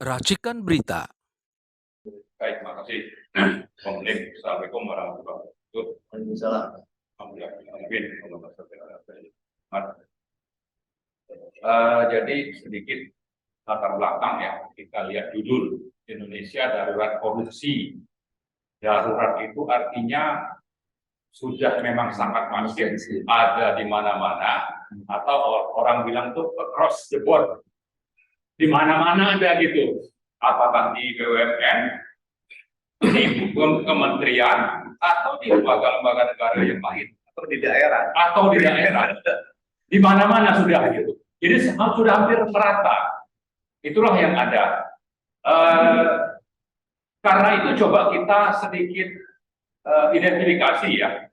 Racikan berita. Baik, terima kasih. Assalamualaikum warahmatullahi wabarakatuh. Waalaikumsalam. Jadi sedikit latar belakang ya, kita lihat judul Indonesia Darurat Korupsi. Darurat itu artinya sudah memang sangat masif, ada di mana-mana, atau orang bilang tuh across the board, di mana-mana ada gitu. Apakah di BUMN, di kementerian, atau di lembaga-lembaga negara yang lain, Atau di daerah. di mana-mana sudah gitu. Jadi sudah hampir merata. Itulah yang ada. Karena itu coba kita sedikit identifikasi ya.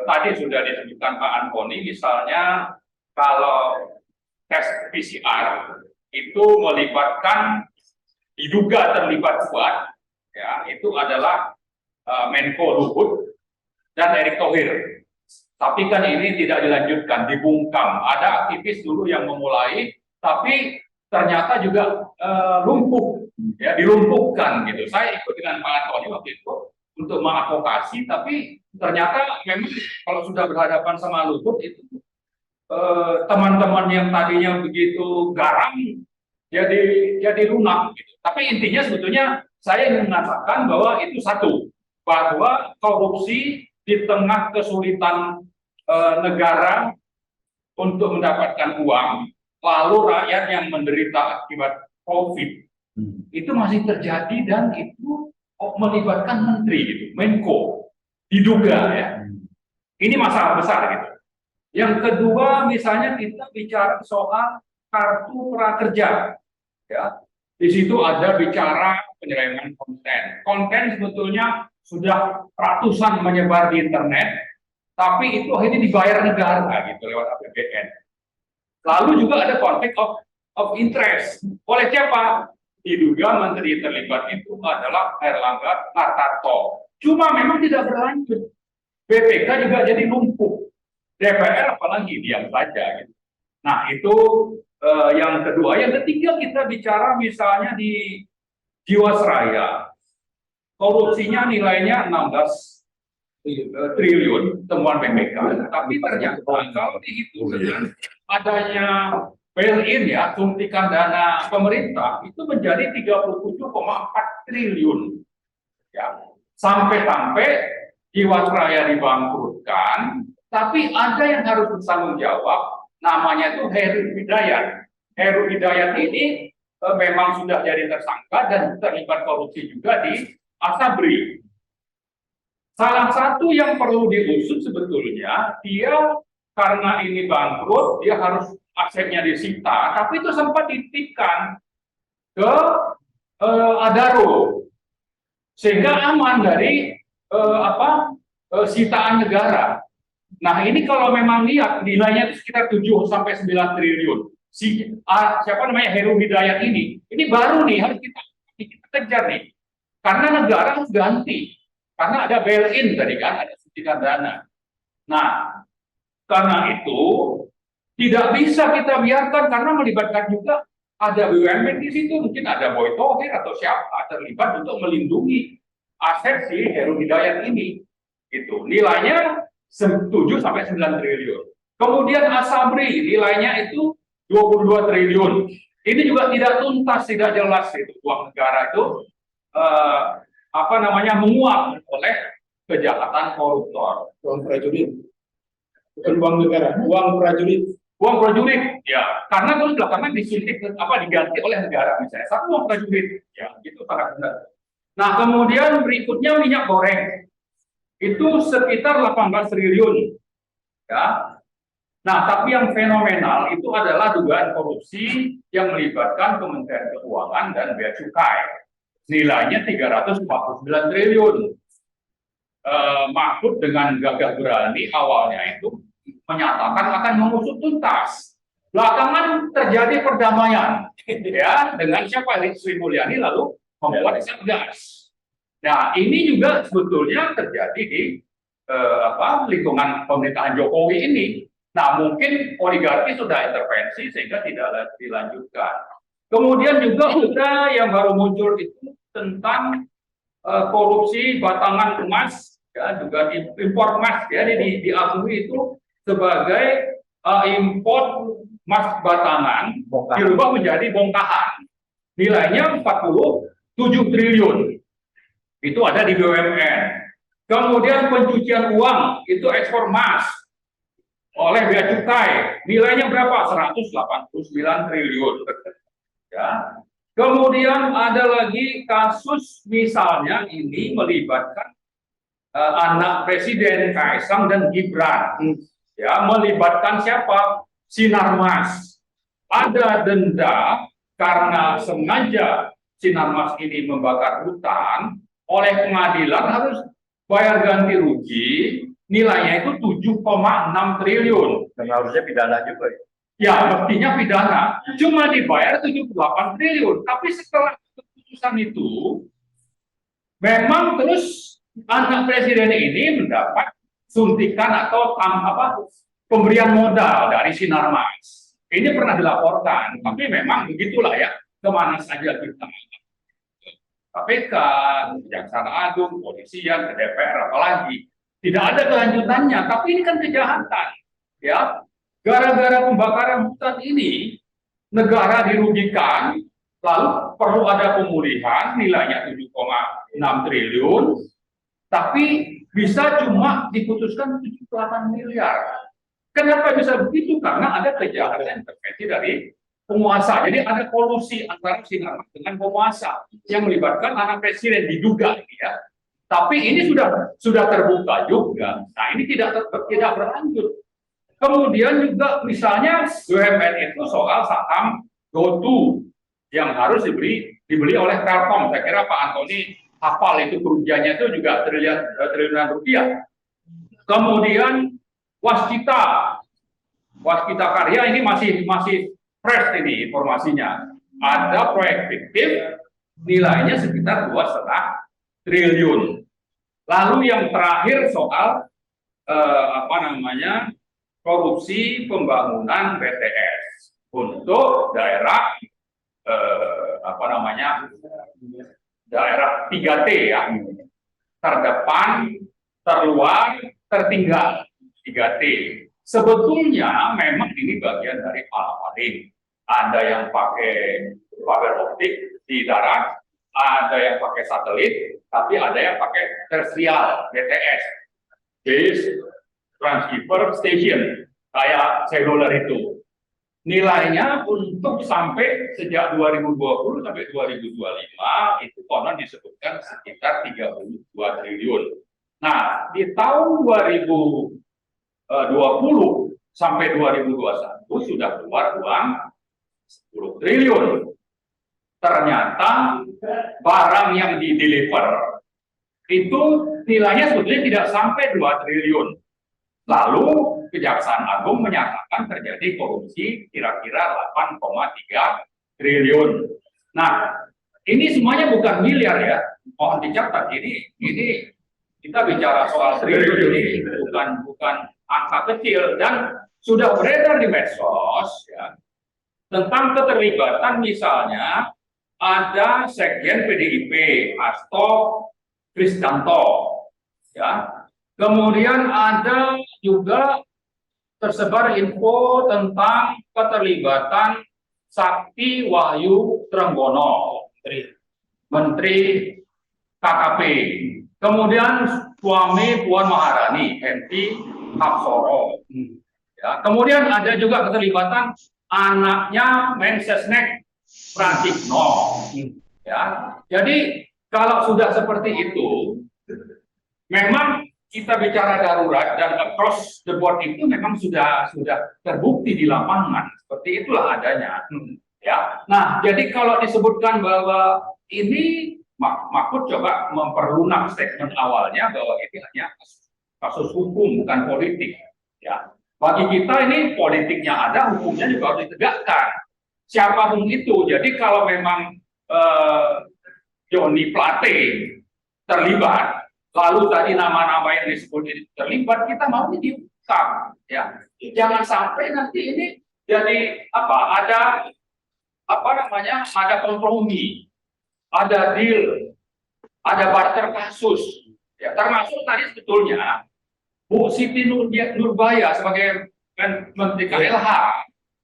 Tadi sudah disebutkan Pak Antoni, misalnya kalau tes PCR itu melibatkan, diduga terlibat kuat, ya itu adalah Menko Luhut dan Erick Thohir. Tapi kan ini tidak dilanjutkan, dibungkam. Ada aktivis dulu yang memulai, tapi ternyata juga lumpuh, ya dilumpuhkan gitu. Saya ikut dengan Pak Antoni waktu itu untuk mengadvokasi, tapi ternyata memang kalau sudah berhadapan sama Luhut itu teman-teman yang tadinya begitu garam jadi lunak gitu. Tapi intinya sebetulnya saya ingin mengatakan bahwa itu satu, bahwa korupsi di tengah kesulitan negara untuk mendapatkan uang, lalu rakyat yang menderita akibat COVID itu masih terjadi, dan itu melibatkan menteri gitu, Menko, diduga ya. Ini masalah besar gitu. Yang kedua, misalnya kita bicara soal kartu prakerja, ya. Di situ ada bicara penyelewengan konten. Konten sebetulnya sudah ratusan menyebar di internet, tapi itu akhirnya dibayar negara gitu lewat APBN. Lalu juga ada konflik of interest. Oleh siapa? Diduga menteri terlibat itu adalah Erlangga Hartarto. Cuma memang tidak berlanjut. BPK juga jadi lumpuh. DPR apalagi diam saja gitu. Nah itu yang kedua. Yang ketiga, kita bicara misalnya di Jiwasraya, korupsinya nilainya 16 triliun temuan BPK. Tapi ternyata kalau dihitung dengan adanya bail-in ya, suntikan dana pemerintah itu menjadi 37,4 triliun. Ya, sampai-sampai Jiwasraya dibangkrutkan. Tapi ada yang harus bertanggung jawab, namanya itu Heru Hidayat. Heru Hidayat ini memang sudah jadi tersangka dan terlibat korupsi juga di Asabri. Salah satu yang perlu diusut sebetulnya, dia karena ini bangkrut, dia harus asetnya disita, tapi itu sempat dititipkan ke Adaro, sehingga aman dari sitaan negara. Nah ini kalau memang lihat nilainya itu sekitar 7 sampai 9 triliun. Siapa namanya Heru Hidayat ini baru nih harus kita kejar nih. Karena negara harus ganti. Karena ada bail-in tadi kan, ada suntikan dana. Nah, karena itu tidak bisa kita biarkan, karena melibatkan juga ada BUMN di situ, mungkin ada Boy Thohir atau siapa terlibat untuk melindungi aset si Heru Hidayat ini. Itu nilainya 7 sampai 9 triliun. Kemudian Asabri nilainya itu 22 triliun. Ini juga tidak tuntas, tidak jelas itu uang negara itu menguap oleh kejahatan koruptor. Uang prajurit. Bukan uang negara, uang prajurit. Uang prajurit, ya. Karena terus belakangan diganti oleh negara misalnya. Satu uang prajurit, ya, itu sangat benar. Nah, kemudian berikutnya minyak goreng. Itu sekitar 18 triliun. Ya. Nah, tapi yang fenomenal itu adalah dugaan korupsi yang melibatkan Kementerian Keuangan dan Bea Cukai. Nilainya 349 triliun. Mahfud dengan gagah berani awalnya itu menyatakan akan mengusut tuntas. Belakangan terjadi perdamaian, ya, dengan siapa? Sri Mulyani lalu membuat Satgas. Nah, ini juga sebetulnya terjadi di lingkungan pemerintahan Jokowi ini. Nah, mungkin oligarki sudah intervensi sehingga tidak dilanjutkan. Kemudian juga ada yang baru muncul itu tentang korupsi batangan emas, ya, juga impor emas, ya, diakui itu sebagai impor emas batangan dirubah menjadi bongkahan. Nilainya 47 triliun. Itu ada di BUMN. Kemudian pencucian uang itu ekspor emas oleh bea cukai. Nilainya berapa? 189 triliun. Ya. Kemudian ada lagi kasus misalnya ini melibatkan anak Presiden Kaisang dan Gibran. Ya, melibatkan siapa? Sinarmas. Ada denda karena sengaja Sinarmas ini membakar hutan, oleh pengadilan harus bayar ganti rugi, nilainya itu 7,6 triliun. Dan harusnya pidana juga ya. Ya, mestinya pidana. Cuma dibayar 78 triliun. Tapi setelah keputusan itu, memang terus anak presiden ini mendapat suntikan atau pemberian modal dari Sinarmas. Ini pernah dilaporkan, tapi memang begitulah ya, kemana saja kita. KPK, Kejaksaan Agung, Kepolisian, ke DPR, apalagi tidak ada kelanjutannya. Tapi ini kan kejahatan, ya. Gara-gara pembakaran hutan ini, negara dirugikan, lalu perlu ada pemulihan, nilainya 7,6 triliun, tapi bisa cuma diputuskan 78 miliar. Kenapa bisa begitu? Karena ada kejahatan intervensi dari penguasa. Jadi ada kolusi antara Sinarmas dengan penguasa yang melibatkan anak presiden diduga, ya. Tapi ini sudah terbuka juga. Nah, ini tidak berlanjut. Kemudian juga misalnya BUMN itu soal saham GoTo yang harus dibeli oleh Telkom. Saya kira Pak Antoni hafal itu kerugiannya itu juga triliunan rupiah. Kemudian Waskita Karya ini masih fresh ini informasinya. Ada proyek fiktif nilainya sekitar 2,5 triliun. Lalu yang terakhir soal korupsi pembangunan BTS untuk daerah daerah 3T ya, terdepan, terluar, tertinggal, 3T. Sebetulnya memang ini bagian dari maling. Ada yang pakai fiber optik di darat, ada yang pakai satelit, tapi ada yang pakai terrestrial BTS, base transceiver station, kayak seluler itu. Nilainya untuk sampai sejak 2020 sampai 2025 itu konon disebutkan sekitar 32 triliun. Nah, di tahun 2020 sampai 2021 sudah keluar uang 10 triliun. Ternyata barang yang di-deliver itu nilainya sebetulnya tidak sampai 2 triliun. Lalu Kejaksaan Agung menyatakan terjadi korupsi kira-kira 8,3 triliun. Nah, ini semuanya bukan miliar ya. Mohon dicatat, ini kita bicara soal triliun, ini bukan angka kecil, dan sudah beredar di medsos ya, tentang keterlibatan misalnya ada Sekjen PDIP Hasto Kristianto, ya. Kemudian ada juga tersebar info tentang keterlibatan Sakti Wahyu Trenggono, Menteri KKP. Kemudian suami Puan Maharani, Henty Hapsoro. Ya, kemudian ada juga keterlibatan anaknya Mensesnek Pratikno. Ya, jadi kalau sudah seperti itu, memang kita bicara darurat dan across the board itu memang sudah terbukti di lapangan. Seperti itulah adanya. Ya. Nah, jadi kalau disebutkan bahwa ini Mahfud coba memperlunak statement awalnya bahwa ini hanya kasus hukum bukan politik. Ya. Bagi kita ini politiknya ada, hukumnya juga harus ditegakkan. Siapapun itu. Jadi kalau memang Johnny Plate terlibat, lalu tadi nama-nama yang disebut ini terlibat, kita mau diungkap, ya. Jangan sampai nanti ini jadi ada ada kompromi, ada deal, ada barter kasus. Ya, termasuk tadi sebetulnya Bu Siti Nurbaya sebagai Menteri KLH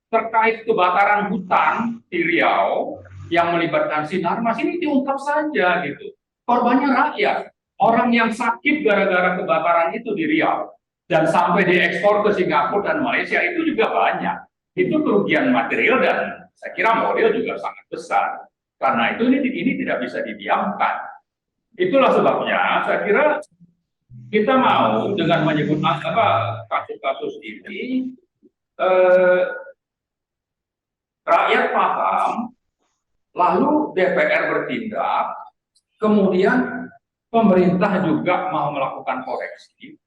terkait kebakaran hutan di Riau yang melibatkan Sinarmas ini diungkap saja gitu. Korbannya rakyat, orang yang sakit gara-gara kebakaran itu di Riau dan sampai diekspor ke Singapura dan Malaysia itu juga banyak. Itu kerugian material dan saya kira moral juga sangat besar. Karena itu ini tidak bisa didiamkan. Itulah sebabnya saya kira kita mau dengan menyebut kasus-kasus ini rakyat paham, lalu DPR bertindak, kemudian pemerintah juga mau melakukan koreksi,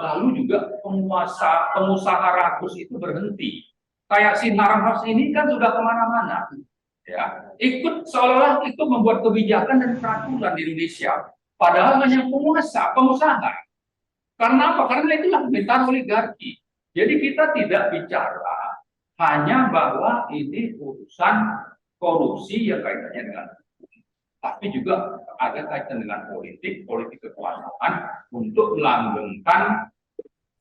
lalu juga pengusaha rakus itu berhenti. Kayak Sinarmas ini kan sudah kemana-mana, ya, ikut seolah-olah itu membuat kebijakan dan peraturan di Indonesia, padahal hanya pengusaha. Karena apa? Karena itulah pemerintahan oligarki. Jadi kita tidak bicara hanya bahwa ini urusan korupsi yang kaitannya dengan tapi juga ada kaitan dengan politik kekuasaan untuk melanggengkan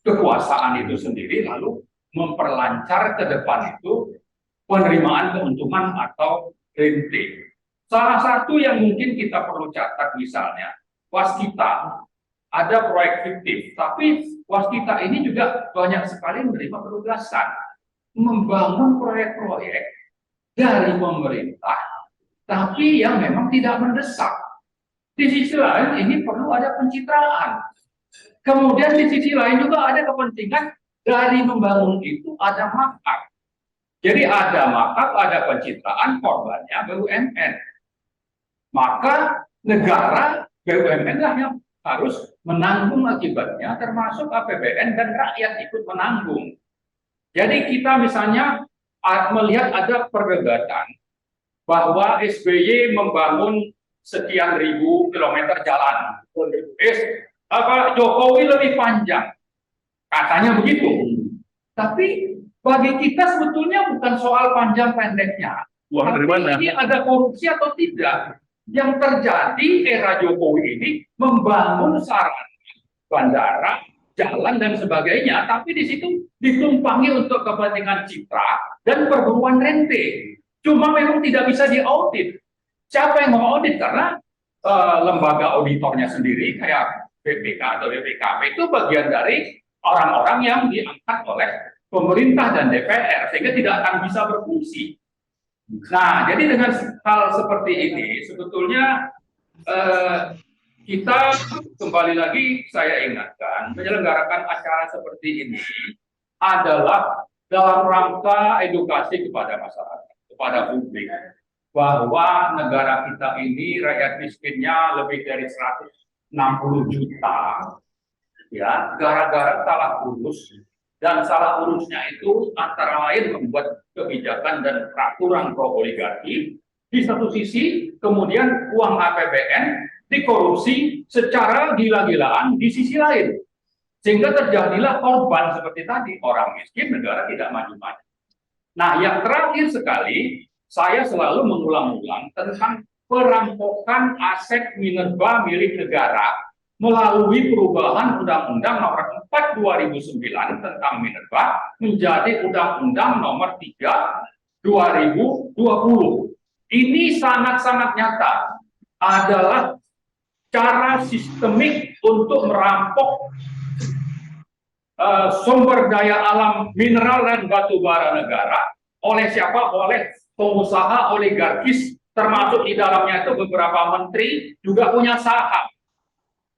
kekuasaan itu sendiri, lalu memperlancar ke depan itu penerimaan keuntungan atau rente. Salah satu yang mungkin kita perlu catat misalnya, waskita, ada proyek fiktif, tapi waskita ini juga banyak sekali menerima penugasan membangun proyek-proyek dari pemerintah, tapi yang memang tidak mendesak. Di sisi lain ini perlu ada pencitraan. Kemudian di sisi lain juga ada kepentingan dari membangun itu ada makar. Jadi ada makar, ada pencitraan, korbannya BUMN. Maka negara BUMN lah yang harus menanggung akibatnya, termasuk APBN dan rakyat ikut menanggung. Jadi kita misalnya melihat ada perdebatan bahwa SBY membangun sekian ribu kilometer jalan. Jokowi lebih panjang, katanya begitu. Tapi bagi kita sebetulnya bukan soal panjang pendeknya. Ini ada korupsi atau tidak. Yang terjadi era Jokowi ini membangun sarana, bandara, jalan dan sebagainya, tapi di situ ditumpangi untuk kepentingan citra dan perburuan rente. Cuma memang tidak bisa diaudit. Siapa yang mau audit? Karena lembaga auditornya sendiri kayak BPK atau BPKP itu bagian dari orang-orang yang diangkat oleh pemerintah dan DPR, sehingga tidak akan bisa berfungsi. Nah, jadi dengan hal seperti ini sebetulnya kita kembali lagi saya ingatkan menyelenggarakan acara seperti ini adalah dalam rangka edukasi kepada masyarakat, kepada publik, bahwa negara kita ini rakyat miskinnya lebih dari 160 juta, ya, gara-gara salah urus. Dan salah urusnya itu antara lain membuat kebijakan dan peraturan pro oligarki. Di satu sisi, kemudian uang APBN dikorupsi secara gila-gilaan di sisi lain. Sehingga terjadilah korban seperti tadi, orang miskin, negara tidak maju-maju. Nah, yang terakhir sekali, saya selalu mengulang-ulang tentang perampokan aset minerba milik negara melalui perubahan Undang-Undang Nomor 4 2009 tentang minerba menjadi Undang-Undang Nomor 3 2020. Ini sangat-sangat nyata adalah cara sistemik untuk merampok sumber daya alam mineral dan batu bara negara oleh siapa? Oleh pengusaha oligarkis, termasuk di dalamnya itu beberapa menteri juga punya saham.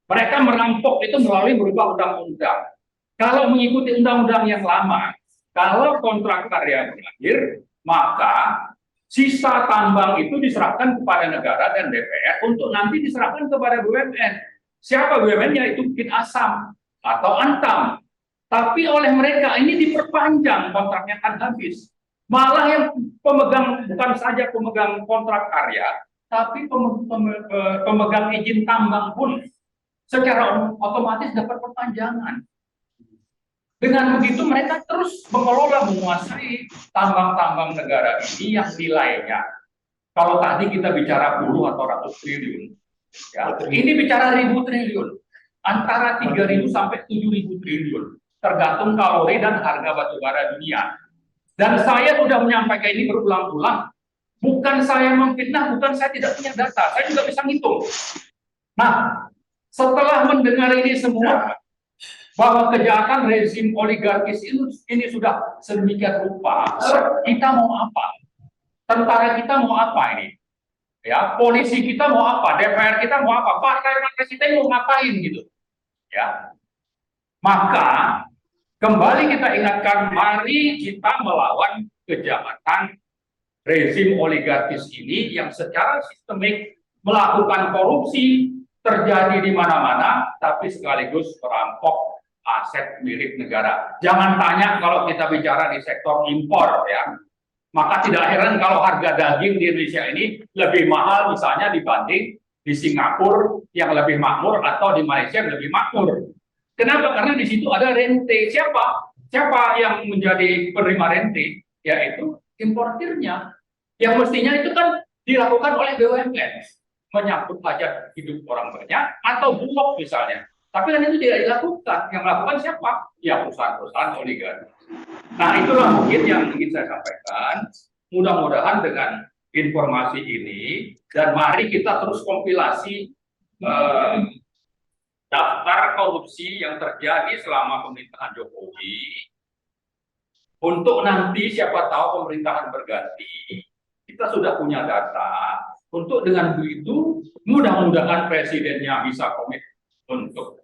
Mereka merampok itu melalui berubah undang-undang. Kalau mengikuti undang-undang yang lama, kalau kontrak karya berakhir, maka sisa tambang itu diserahkan kepada negara dan DPR untuk nanti diserahkan kepada BUMN. Siapa BUMN-nya? Itu mungkin Asam atau Antam. Tapi oleh mereka ini diperpanjang kontraknya kan habis. Malah yang pemegang bukan saja pemegang kontrak karya, tapi pemegang izin tambang pun secara otomatis dapat perpanjangan. Dengan begitu mereka terus mengelola, menguasai tambang-tambang negara ini yang nilainya. Kalau tadi kita bicara puluh atau ratus triliun, ya, ini bicara ribu triliun, antara 3.000 sampai 7.000 triliun, tergantung kalori dan harga batubara dunia. Dan saya sudah menyampaikan ini berulang-ulang. Bukan saya memfitnah, bukan saya tidak punya data, saya juga bisa ngitung. Nah, setelah mendengar ini semua, bahwa kejahatan rezim oligarkis ini sudah sedemikian rupa, kita mau apa? Tentara kita mau apa ini? Ya, polisi kita mau apa? DPR kita mau apa? Partai-partai kita mau ngapain gitu? Ya, maka kembali kita ingatkan, mari kita melawan kejahatan rezim oligarkis ini yang secara sistemik melakukan korupsi, terjadi di mana-mana, tapi sekaligus merampok aset milik negara. Jangan tanya kalau kita bicara di sektor impor, ya. Maka tidak heran kalau harga daging di Indonesia ini lebih mahal misalnya dibanding di Singapura yang lebih makmur atau di Malaysia yang lebih makmur. Kenapa? Karena di situ ada rente. Siapa yang menjadi penerima rente? Yaitu importirnya. Yang mestinya itu kan dilakukan oleh BUMN, menyangkut hajat hidup orang banyak atau bulog misalnya. Tapi kan itu tidak dilakukan. Yang melakukan siapa? Ya perusahaan-perusahaan oligarki. Nah, itulah mungkin yang ingin saya sampaikan. Mudah-mudahan dengan informasi ini, dan mari kita terus kompilasi daftar korupsi yang terjadi selama pemerintahan Jokowi, untuk nanti siapa tahu pemerintahan berganti, kita sudah punya data. Untuk dengan begitu, mudah-mudahan presidennya bisa komit untuk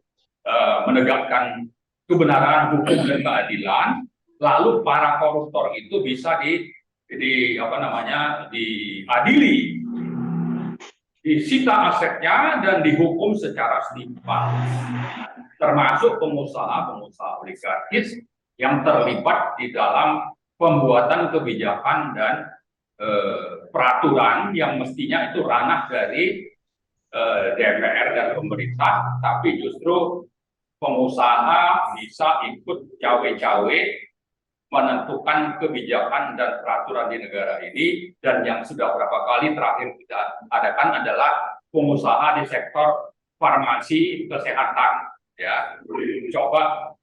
menegakkan kebenaran hukum dan keadilan, lalu para koruptor itu bisa diadili, disita asetnya dan dihukum secara setimpal, termasuk pengusaha-pengusaha oligarkis yang terlibat di dalam pembuatan kebijakan dan peraturan yang mestinya itu ranah dari DPR dan pemerintah, tapi justru pengusaha bisa ikut cawe-cawe menentukan kebijakan dan peraturan di negara ini. Dan yang sudah berapa kali terakhir kita adakan adalah pengusaha di sektor farmasi kesehatan, ya, coba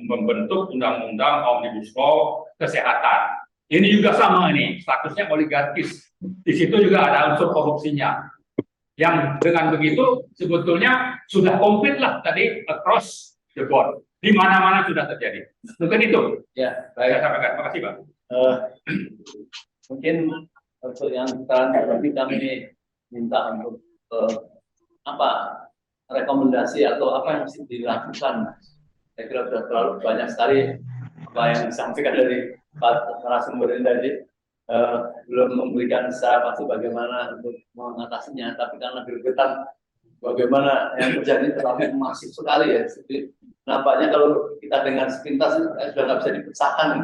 membentuk undang-undang Omnibus Law kesehatan. Ini juga sama, ini statusnya oligarkis. Di situ juga ada unsur korupsinya. Yang dengan begitu sebetulnya sudah komplit lah tadi across the board. Di mana-mana sudah terjadi. Mungkin itu. Ya, baik. Saya sampaikan. Terima kasih, Pak. Mungkin untuk yang terakhir kami minta untuk rekomendasi atau apa yang harus dilakukan. Saya kira sudah terlalu banyak sekali apa yang disampaikan dari Pak narasumber ini tadi. Belum memberikan secara pasti bagaimana untuk mengatasinya, tapi karena gregetan bagaimana yang terjadi terlalu masif sekali ya. Jadi, nampaknya kalau kita dengar sepintas sudah nggak bisa dipecahkan,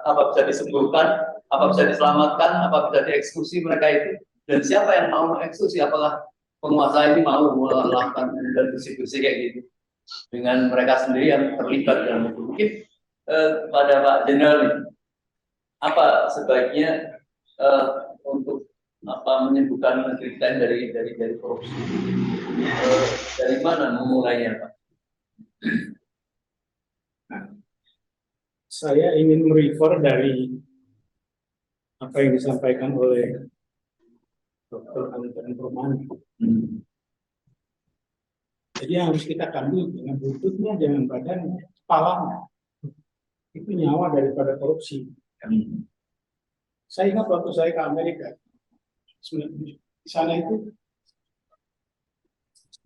apa bisa disembuhkan, apa bisa diselamatkan, apa bisa dieksekusi mereka itu, dan siapa yang mau mengeksekusi, apakah penguasa ini mau melakukan dan bersih-bersih kayak gitu dengan mereka sendiri yang terlibat dalam itu. Mungkin pada Pak Jenderal, apa sebaiknya untuk menyembuhkan negeri kita dari korupsi, dari mana memulainya, Pak? Saya ingin merefer dari apa yang disampaikan oleh Dr. Anton Permana. Jadi yang harus kita kandung dengan buntutnya, jangan badannya, kepalanya. Itu nyawa daripada korupsi. Saya ingat waktu saya ke Amerika, di sana itu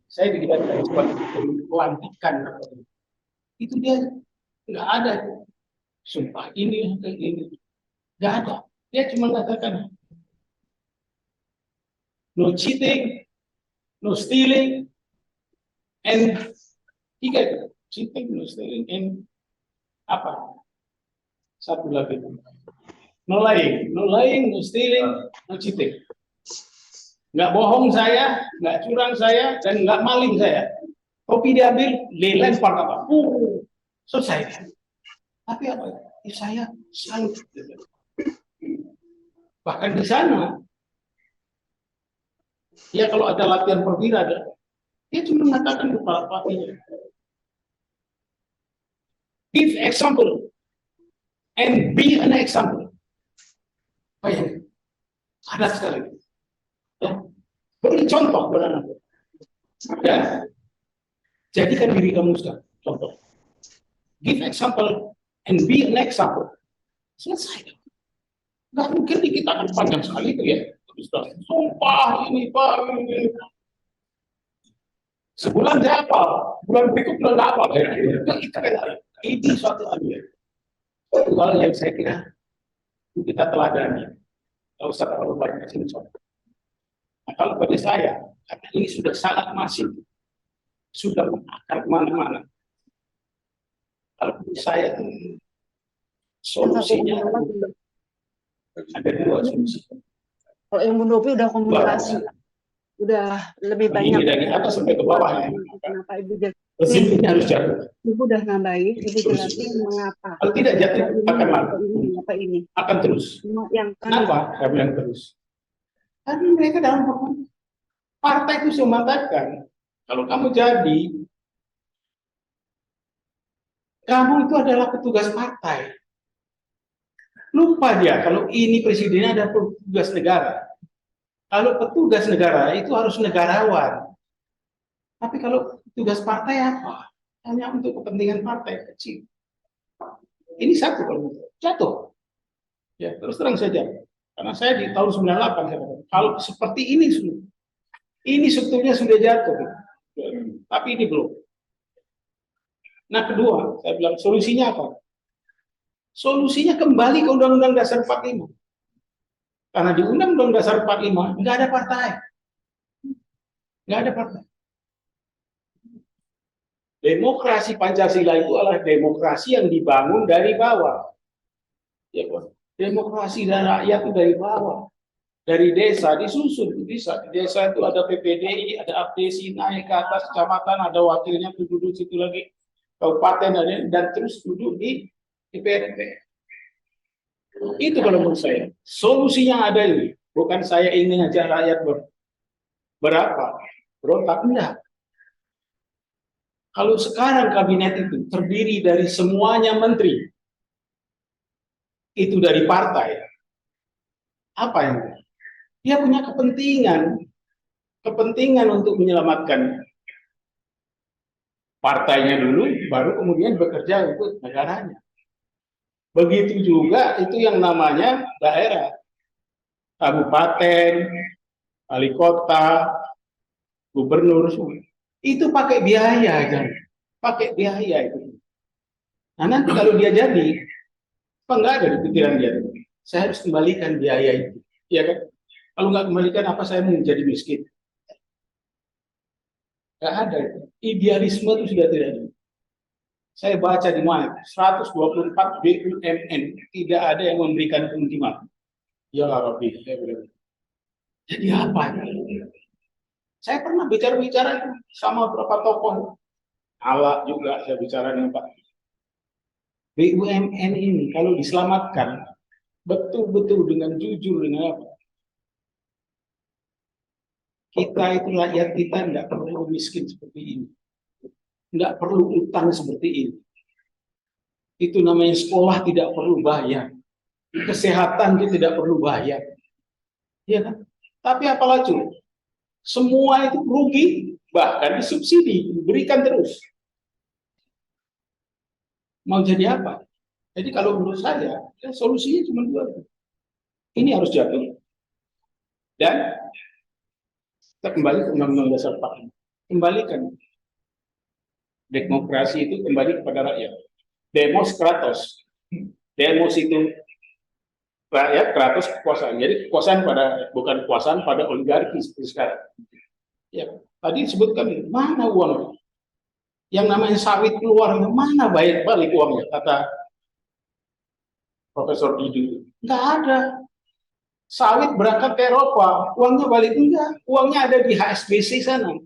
saya dikatakan pelantikan, itu dia nggak ada, sumpah ini nggak ada. Dia cuma katakan no cheating, no stealing, and cheating, no stealing, and apa? Satu lagi, no lying, no stealing, no cheating. Nggak bohong saya, nggak curang saya, dan nggak maling saya. Kopi diambil, lempar apa? Selesai. Tapi apa? Ya, saya salut. Bahkan di sana, ya kalau ada latihan perwira, dia cuma mengatakan kepada pelatihnya, give example and be an example. Bayangin, ada sekali. Ya. Beri contoh kepada anak. Ya, jadikan diri kamu sekarang contoh. Give example and be an example. Selesai. Nggak mungkin kita akan panjang sekali itu ya. Sumpah ini Pak. Sebulan saya apa? Bulan berikutnya nggak apa? Ini suatu hal ya. Suatu hal yang saya kira kita teladani. Kalau usah terlalu banyak sini contoh. Nah, kalau bagi saya, karena ini sudah sangat masif, sudah mengakar kemana-mana. Kalau bagi saya, solusinya ada dua solusi. Kalau yang Munopi udah komunikasi, udah lebih banyak. Ini dari atas sampai ke bawah. Kenapa Ibu jelasin? Mesinnya harus jatuh. Ibu udah nambahin, Ibu jelasin mengapa. Kalau tidak jatuh, akan lama. Apa ini? Akan terus. Yang Kenapa? Saya bilang terus. Karena mereka dalam partai itu sudah mengatakan, kalau kamu jadi, kamu itu adalah petugas partai. Lupa dia, kalau ini presidennya ada petugas negara. Kalau petugas negara itu harus negarawan. Tapi kalau petugas partai apa? Hanya untuk kepentingan partai kecil. Ini satu kalau jatuh. Ya, terus terang saja. Karena saya di tahun 98 saya katakan, kalau seperti ini sebetulnya sudah jatuh. Tapi ini belum. Nah, kedua, saya bilang solusinya apa? Solusinya kembali ke Undang-Undang Dasar 45. Karena di Undang-Undang Dasar 45 nggak ada partai. Nggak ada partai. Demokrasi Pancasila itu adalah demokrasi yang dibangun dari bawah. Ya, demokrasi dan rakyat itu dari bawah. Dari desa disusun bisa. Di desa itu ada PPDI, ada abdesi, naik ke atas kecamatan, ada wakilnya duduk situ lagi, kabupaten dan terus duduk di DPR. Itu kalau menurut saya solusinya ada ini. Bukan saya ingin aja rakyat berapa berontak, enggak. Kalau sekarang kabinet itu terdiri dari semuanya menteri, itu dari partai, apa yang dia punya kepentingan untuk menyelamatkan partainya dulu, baru kemudian bekerja untuk negaranya. Begitu juga itu yang namanya daerah, kabupaten, wali kota, gubernur, itu pakai biaya kan, pakai biaya itu. Nah nanti kalau dia jadi, apa enggak ada di pikiran dia? Saya harus kembalikan biaya itu, ya kan? Kalau nggak kembalikan, apa saya menjadi miskin? Nggak ada. Idealisme itu sudah tidak ada. Saya baca di mana 124 BUMN tidak ada yang memberikan keuntungan. Ya Rabbi. Jadi apa? Saya pernah bicara sama beberapa tokoh. Allah juga saya bicara dengan Pak. BUMN ini kalau diselamatkan betul-betul dengan jujur dengan apa? Kita itu rakyat kita nggak perlu miskin seperti ini. Nggak perlu utang seperti ini. Itu namanya sekolah tidak perlu bayar. Kesehatan itu tidak perlu bayar. Ya kan? Tapi apalah cuy, semua itu rugi, bahkan disubsidi, diberikan terus. Mau jadi apa? Jadi kalau menurut saya, ya solusinya cuma dua. Ini harus jatuh. Dan kita kembali ke Undang-Undang Dasar 45. Kembalikan. Demokrasi itu kembali kepada rakyat. Demos kratos. Demos itu rakyat, kratos kekuasaan. Jadi kekuasaan bukan kekuasaan pada oligarki seperti sekarang. Ya, tadi disebutkan mana uang? Yang namanya sawit keluar, mana balik uangnya? Kata Profesor Didu. Enggak ada. Sawit berangkat ke Eropa, uangnya balik enggak. Uangnya ada di HSBC sana.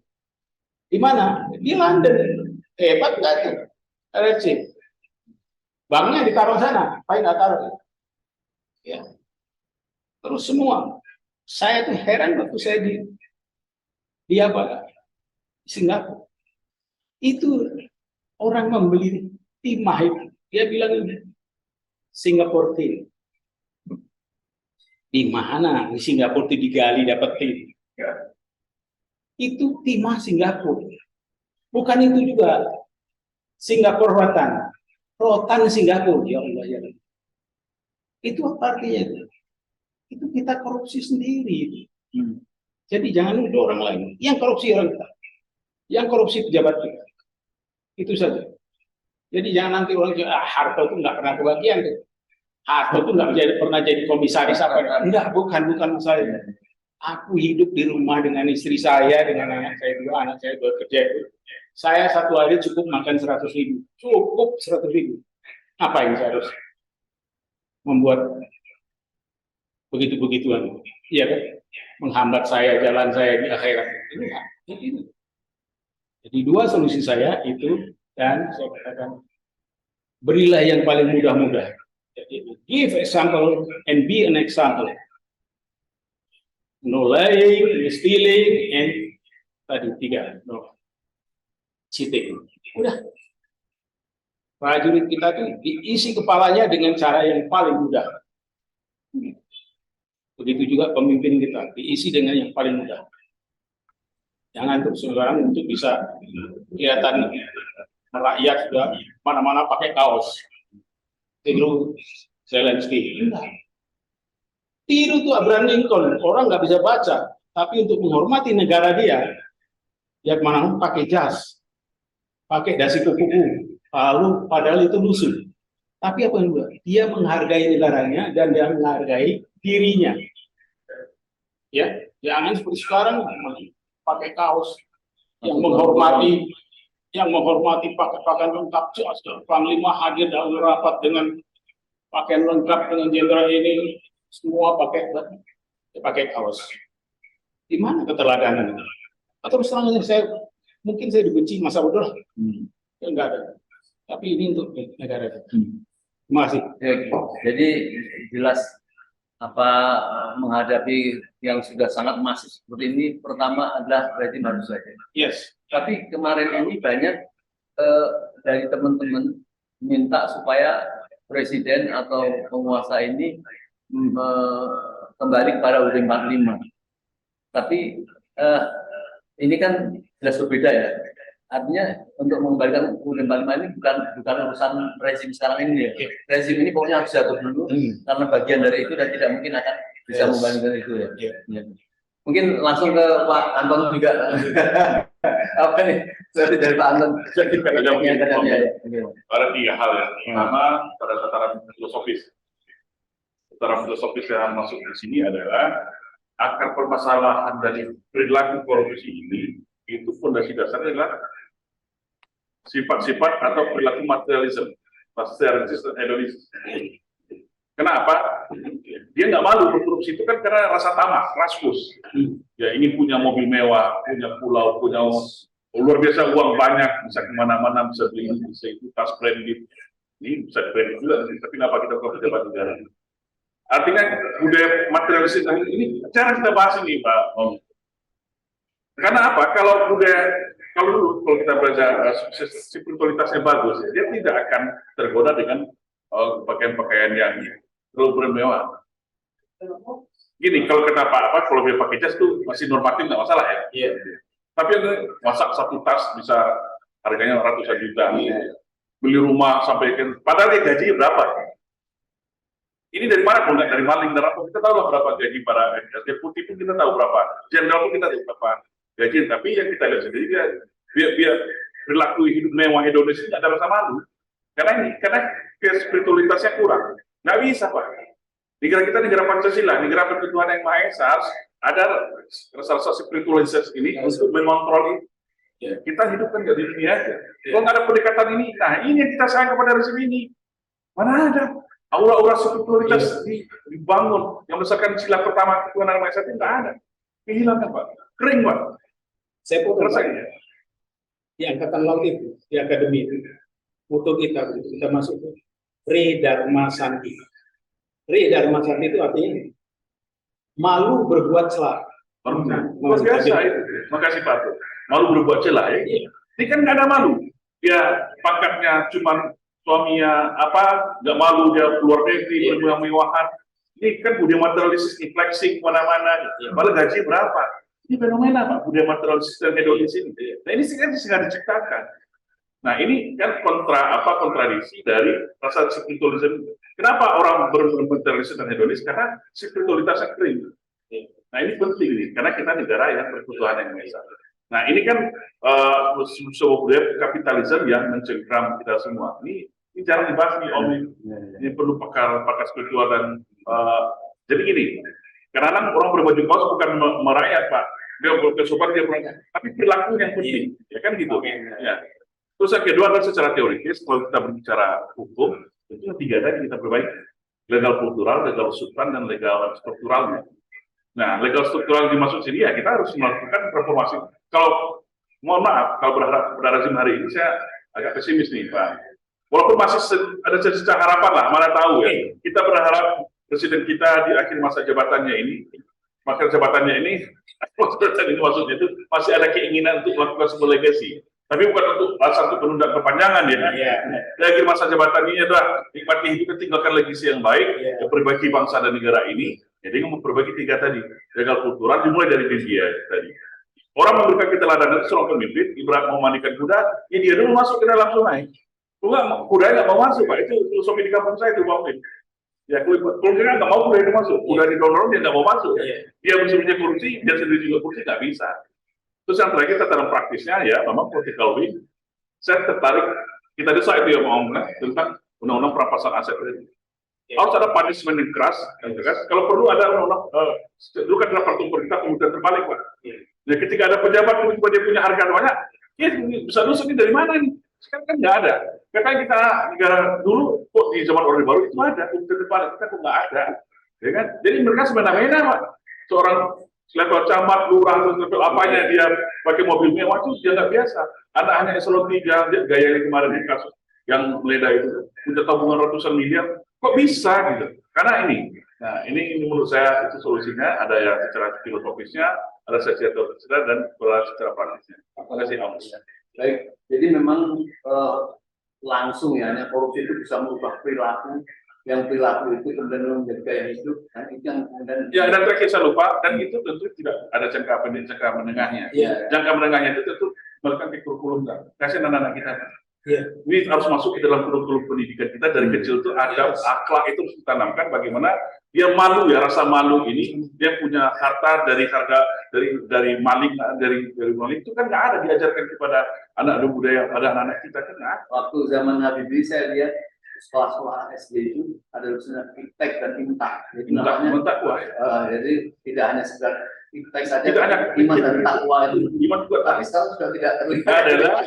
Di mana? Di London. Hebat enggak tuh? RRC. Banknya ditaruh sana, apa nggak taruh? Ya. Terus semua, saya tuh heran waktu saya di apa? Singapura. Itu orang membeli timah itu, dia bilang Singapore tin. Di mana di Singapura itu digali dapat tin? Itu timah Singapura. Bukan itu juga Singapura rotan Singapura. Ya Allah ya. Itu apa artinya itu? Itu kita korupsi sendiri. Jadi jangan nuduh orang lain. Yang korupsi orang kita, yang korupsi pejabat kita. Itu saja. Jadi jangan nanti orang bilang, Harto itu nggak pernah kebagian. Harto itu nggak pernah jadi komisaris apa. Enggak, bukan masalah itu. Aku hidup di rumah dengan istri saya, dengan anak saya dua kerja itu. Saya satu hari cukup makan 100.000. Cukup 100.000. Apa yang saya harus membuat begitu-begituan? Iya kan? Menghambat saya, jalan saya di akhirat. Ini. Jadi dua solusi saya itu, dan saya katakan, berilah yang paling mudah-mudah. Jadi, give example and be an example. No lying, no stealing, and tadi 3, no cheating. Udah. Prajurit kita tuh diisi kepalanya dengan cara yang paling mudah. Begitu juga pemimpin kita diisi dengan yang paling mudah. Jangan terus sekarang untuk bisa kelihatan rakyat sudah mana-mana pakai kaos. Tiru Zelensky. Enggak. Tiru tuh Abraham Lincoln. Orang nggak bisa baca, tapi untuk menghormati negara dia mana pakai jas, pakai dasi kuku-kuku. Lalu padahal itu musuh. Tapi apa yang dia menghargai negaranya dan dia menghargai dirinya. Ya, jangan seperti sekarang pakai kaos yang menghormati pakaian lengkap. Panglima hadir dalam rapat dengan pakaian lengkap dengan jenderal ini, semua pakai kaos. Di mana keteladanan? Atau misalnya mungkin saya dibenci masa bodoh, enggak ada. Tapi ini untuk negara kita. Terima kasih. Jadi jelas menghadapi yang sudah sangat masif seperti ini, pertama adalah rejim harus saja. Yes. Tapi kemarin ini banyak dari teman-teman minta supaya presiden atau penguasa ini kembali kepada UUD 45. Tapi ini kan jelas berbeda ya. Artinya untuk mengembalikan UUD 45 ini bukan urusan rezim sekarang ini ya. Rezim ini pokoknya harus jatuh dulu karena bagian dari itu dan tidak mungkin akan bisa mengembalikan itu ya. Ya. Mungkin langsung ke Pak Anton juga. Apa nih? Seperti dari Pak Anton. Ada 3 hal ya. Pertama pada tataran filosofis. Tataran filosofis yang masuk di sini adalah akar permasalahan dari perilaku korupsi ini itu fondasi dasarnya adalah sifat-sifat atau perilaku materialisme, materialisme hedonisme. Kenapa? Dia nggak malu berkorupsi itu kan karena rasa tamak, raskus. Ya ingin punya mobil mewah, punya pulau, punya luar biasa uang banyak, bisa kemana-mana, bisa beli ini, bisa itu, tas branded. Ini bisa branded juga, tapi kenapa kita bukan pejabat negara? Artinya budaya materialisme ini cara kita bahas ini, Pak. Karena apa? Kalau kita belajar spiritualitasnya bagus, dia tidak akan tergoda dengan pakaian-pakaian yang bermewah. Gini, kalau kena apa, kalau dia pakai jas tuh masih normatif nggak masalah ya. Iya. Tapi masak satu tas bisa harganya ratusan juta. Beli rumah sampai padahal dia gaji berapa? Ini dari mana? Kalau nggak dari maling dan rampok, kita tahu lah berapa gaji para deputi pun kita tahu berapa, jenderal pun kita tahu berapa gaji. Tapi yang kita lihat sendiri dia perilaku hidup mewah hedonis ini ada rasa malu. Karena spiritualitasnya kurang. Nggak bisa Pak. Negara kita negara Pancasila, negara Tuhan yang Maha Esa, harus ada rasa spiritualitas ini untuk mengontrol itu. Ya, kita hidupkan di dunia aja. Kalau nggak ada pendekatan ini, nah ini yang kita sayang kepada rezim ini. Mana ada aura-aura spiritualitas dibangun yang berdasarkan sila pertama Tuhan yang Maha Esa itu nggak ada. Kehilangan Pak, kering Pak. Saya pun rasanya di angkatan laut itu, di akademi itu, moto kita begitu kita masuk itu, Re Dharma Santi. Re Dharma Santi itu artinya malu berbuat celah. Luar biasa itu. Makasih Pak Tuh. Malu berbuat celah ya. Ini kan nggak ada malu. Dia pangkatnya cuma suaminya nggak malu dia keluar negeri bermewah-mewahan. Ini kan budaya materialistis nih, flexing kemana-mana. Malah gaji berapa? Ini fenomena Pak, budaya materialistis dan hedonis ini. Nah ini kan segera diciptakan. Nah ini kan kontradiksi dari rasa spiritualisme. Kenapa orang bermaterialistis dan hedonis? Karena spiritualitasnya kering. Nah ini penting nih, karena kita negara yang berkebutuhan yang besar. Nah ini kan sebuah budaya kapitalisme yang mencengkram kita semua. Ini jarang dibahas nih Om. Ini perlu pakar spiritual dan jadi gini. Kadang orang berbaju kaos bukan merakyat Pak. Dia berkesopan dia merakyat, tapi perilaku yang penting, ya kan gitu. Ya. Terus yang kedua adalah secara teoritis, kalau kita berbicara hukum, itu tiga tadi kita perbaiki. Legal kultural, legal substan, dan legal strukturalnya. Nah, legal struktural dimaksud sini ya kita harus melakukan reformasi. Kalau mohon maaf, kalau berharap pada rezim hari ini saya agak pesimis nih Pak. Walaupun masih ada secerca harapan lah, mana tahu ya. Kita berharap presiden kita di akhir masa jabatannya ini, maksudnya itu masih ada keinginan untuk melakukan sebuah legasi. Tapi bukan untuk satu penundaan kepanjangan ya. Di akhir masa jabatan ini adalah nikmati hidup, tinggalkan legasi yang baik, perbaiki bangsa dan negara ini. Jadi memperbaiki tiga tadi, legal kultural dimulai dari media tadi. Orang memberikan keteladanan itu seorang pemimpin, ibarat mau mandikan kuda, ya dia dulu masuk ke dalam sungai. Kuda nggak mau masuk Pak, itu filosofi di kampung saya itu Pak Min. Ya kalau kita nggak mau kuda itu masuk, kuda didorong dia nggak mau masuk. Dia bersembunyi kursi, dia sendiri juga kursi nggak bisa. Terus yang terakhir tataran praktisnya ya, memang political will. Saya tertarik, kita desa itu ya ngomongnya tentang undang-undang perampasan aset ini. Harus ada punishment yang keras, Kalau perlu ada undang-undang, dulu kan dalam peraturan pemerintah kemudian terbalik Pak. Ya ketika ada pejabat tiba dia punya harga banyak, ya bisa nusuk ini dari mana nih? Sekarang kan nggak ada. Katanya kita negara dulu kok di zaman Orde Baru itu ada, kemudian terbalik kita kok nggak ada, ya kan? Jadi mereka semena-mena Pak. Seorang level camat, lurah, level apanya dia pakai mobil mewah itu dia nggak biasa. Ada hanya eselon 3 gaya yang kemarin di kasus yang meledak itu punya tabungan ratusan miliar, kok bisa gitu? Karena ini, nah ini menurut saya itu solusinya ada yang secara filosofisnya, ada secara teoritisnya dan secara praktisnya. Terima kasih Om. Baik, jadi memang langsung ya, hanya korupsi itu bisa merubah perilaku, yang perilaku itu kemudian menjadi gaya hidup, dan itu yang kemudian ya, dan terakhir saya lupa, dan itu tentu tidak ada jangka pendek, jangka menengahnya. Jangka menengahnya itu tentu melakukan kurikulum kan, kasih anak-anak kita. Ini harus masuk ke dalam kurikulum pendidikan kita dari kecil itu adab, akhlak itu harus ditanamkan. Bagaimana dia malu ya, rasa malu ini dia punya harta dari maling, dari maling itu kan nggak ada diajarkan kepada anak budaya pada anak-anak kita kan. Waktu zaman Habibie saya lihat sekolah-sekolah SD itu ada urusan iptek dan imtak. Jadi namanya jadi tidak hanya sekedar iptek saja, iman dan takwa itu. Iman juga, tapi sekarang sudah tidak terlihat. Adalah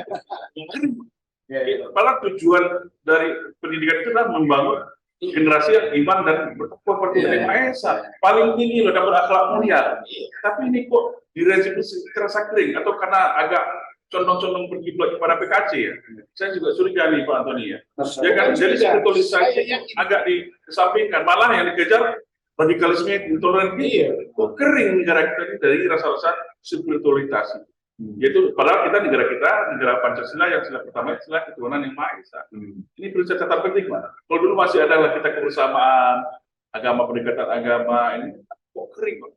padahal tujuan dari pendidikan itu adalah membangun generasi yang iman dan bertakwa kepada Yang Maha Esa. Paling tinggi loh, dapat akhlak mulia. Tapi ini kok di rezim terasa kering atau karena agak condong-condong berkiblat kepada PKC ya. Saya juga curiga nih Pak Antoni ya. Ya kan, jadi spiritualisasi agak dikesampingkan, malah yang dikejar radikalisme intoleransi. Kok kering negara kita ini dari rasa-rasa spiritualitas. Yaitu padahal negara Pancasila yang sila pertama istilah ketuhanan yang Maha Esa. Ini perlu catatan penting Pak. Kalau dulu masih ada lah kita kebersamaan agama, pendekatan agama, ini kok kering Pak.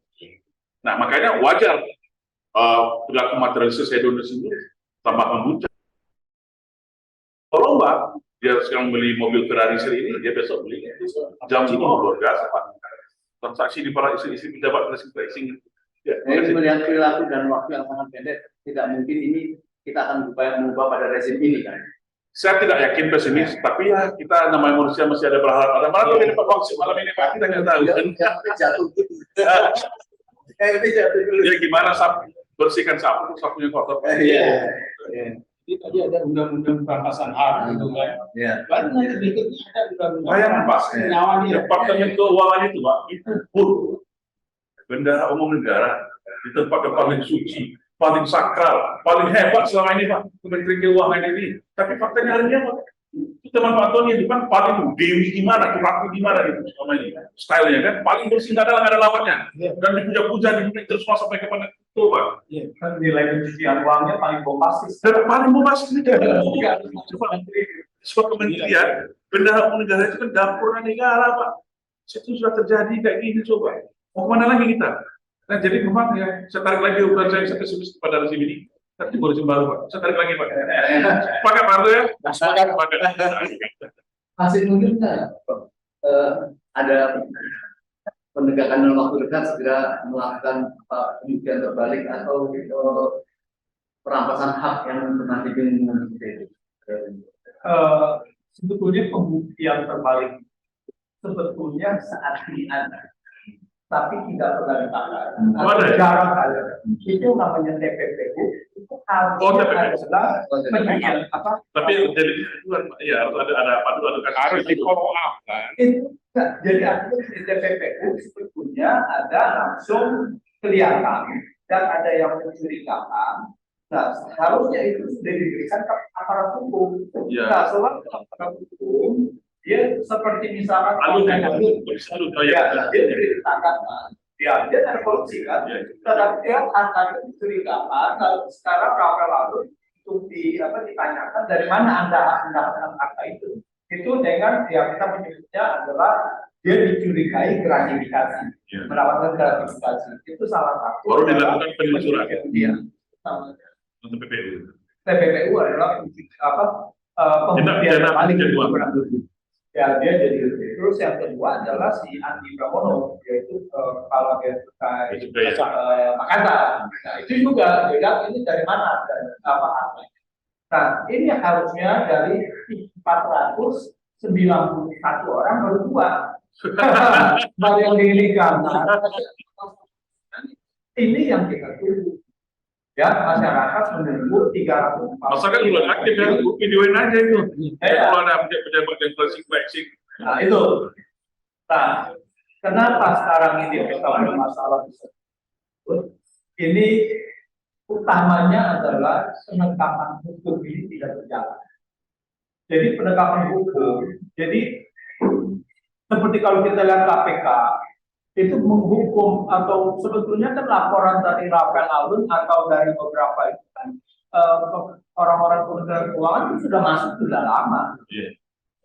Nah makanya wajar perilaku materialistis hedonis ini tambah memuncak. Kalau Mbak dia sekarang beli mobil Ferrari seri ini, dia besok beli jam 5 luar biasa Pak. Transaksi di para istri-istri pejabat racing. Ya, melihat perilaku dan waktu yang sangat pendek, tidak mungkin ini kita akan berupaya mengubah pada rezim ini kan? Saya tidak yakin pesimis, tapi ya kita namanya manusia masih ada berharap. Ada malam ini Pak Wangsi, malam ini Pak kita nggak tahu. Jatuh. Ya gimana bersihkan sapunya kotor. Ini tadi ada undang-undang perampasan hak gitu kan. Baru nanti berikutnya ada undang-undang. Bayangkan Pak, Departemen Keuangan itu Pak, itu bendahara umum negara di tempat yang paling suci, paling sakral, paling hebat selama ini Pak, Kementerian Keuangan ini. Tapi faktanya hari ini apa? Teman Pak Tony itu kan paling itu Dewi gimana, Ratu gimana gitu sama ini stylenya kan paling bersih, nggak ada lawannya dan dipuja-puja terus sampai kepada itu Pak. Kan nilai pencucian uangnya paling bombastis. Dan paling bombastis itu sebuah kementerian bendahara umum negara itu kan dapur negara Pak. Itu sudah terjadi kayak gini coba. Mau kemana lagi kita? Nah jadi memang ya saya tarik lagi ukuran saya pesimis kepada rezim ini. Tapi baru baru Pak. Saya tarik lagi Pak. Pakai Pak ya. Pakai. Masih mungkin ada penegakan dalam waktu dekat segera melakukan pembuktian terbalik atau perampasan hak yang pernah diberikan seperti itu. Sebetulnya pembuktian terbalik sebetulnya saat ini ada, tapi tidak pernah ditangani. Jarang ada. Itu namanya TPPU. Itu harusnya adalah penyidikan apa? Tapi jadi ya ada harus di follow up kan. Itu jadi artinya di TPPU sebetulnya ada langsung kelihatan dan ada yang mencurigakan. Nah, seharusnya itu sudah diberikan ke aparat hukum. Ya. Nah, soal aparat hukum dia seperti misalkan dia diceritakan dia ada korupsi kan, tetapi dia akan dicurigakan kalau sekarang Rafael Alun untuk ditanyakan dari mana anda mendapatkan fakta itu dengan yang kita menyebutnya adalah dia dicurigai gratifikasi, mendapatkan gratifikasi itu salah satu. Baru dilakukan penelusuran. Iya. TPPU adalah pembuktian paling ya dia jadi terus yang kedua adalah si Andi Pramono yaitu kepala Bea Cukai Makassar. Nah itu juga juga ini dari mana dan apa. Nah ini harusnya dari 491 orang baru 2 baru yang dihilangkan. Ini yang kita tunggu. Ya, masyarakat menunggu 300. Masyarakat belum aktif ya, videoin aja itu. Kalau ada pejabat yang flexing. Nah, itu. Nah, kenapa sekarang ini kita ada masalah tersebut? Ini utamanya adalah penegakan hukum ini tidak berjalan. Jadi penegakan hukum, jadi seperti kalau kita lihat KPK, itu menghukum atau sebetulnya kan laporan dari Rafael Alun atau dari beberapa itu kan orang-orang Kementerian Keuangan itu sudah masuk sudah lama,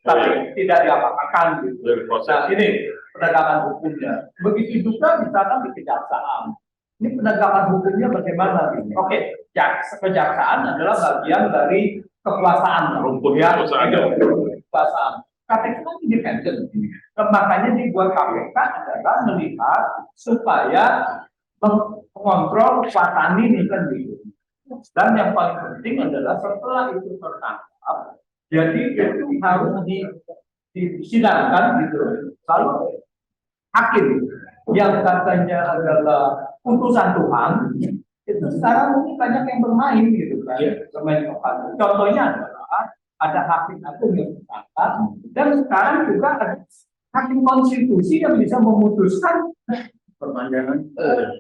tapi tidak diapa-apakan gitu. Nah ini penegakan hukumnya. Begitu juga misalkan di kejaksaan. Ini penegakan hukumnya bagaimana? Oke, kejaksaan adalah bagian dari kekuasaan. Rumputnya kekuasaan. KPK kan independen. Makanya dibuat KPK adalah melihat supaya mengontrol kekuasaan ini kan gitu. Dan yang paling penting adalah setelah itu tertangkap, jadi itu harus disidangkan gitu. Lalu hakim yang katanya adalah putusan Tuhan itu sekarang mungkin banyak yang bermain gitu kan. Bermain kekuasaan. Contohnya adalah ada hakim agung yang tertangkap dan sekarang juga ada hakim konstitusi yang bisa memutuskan Perpanjangan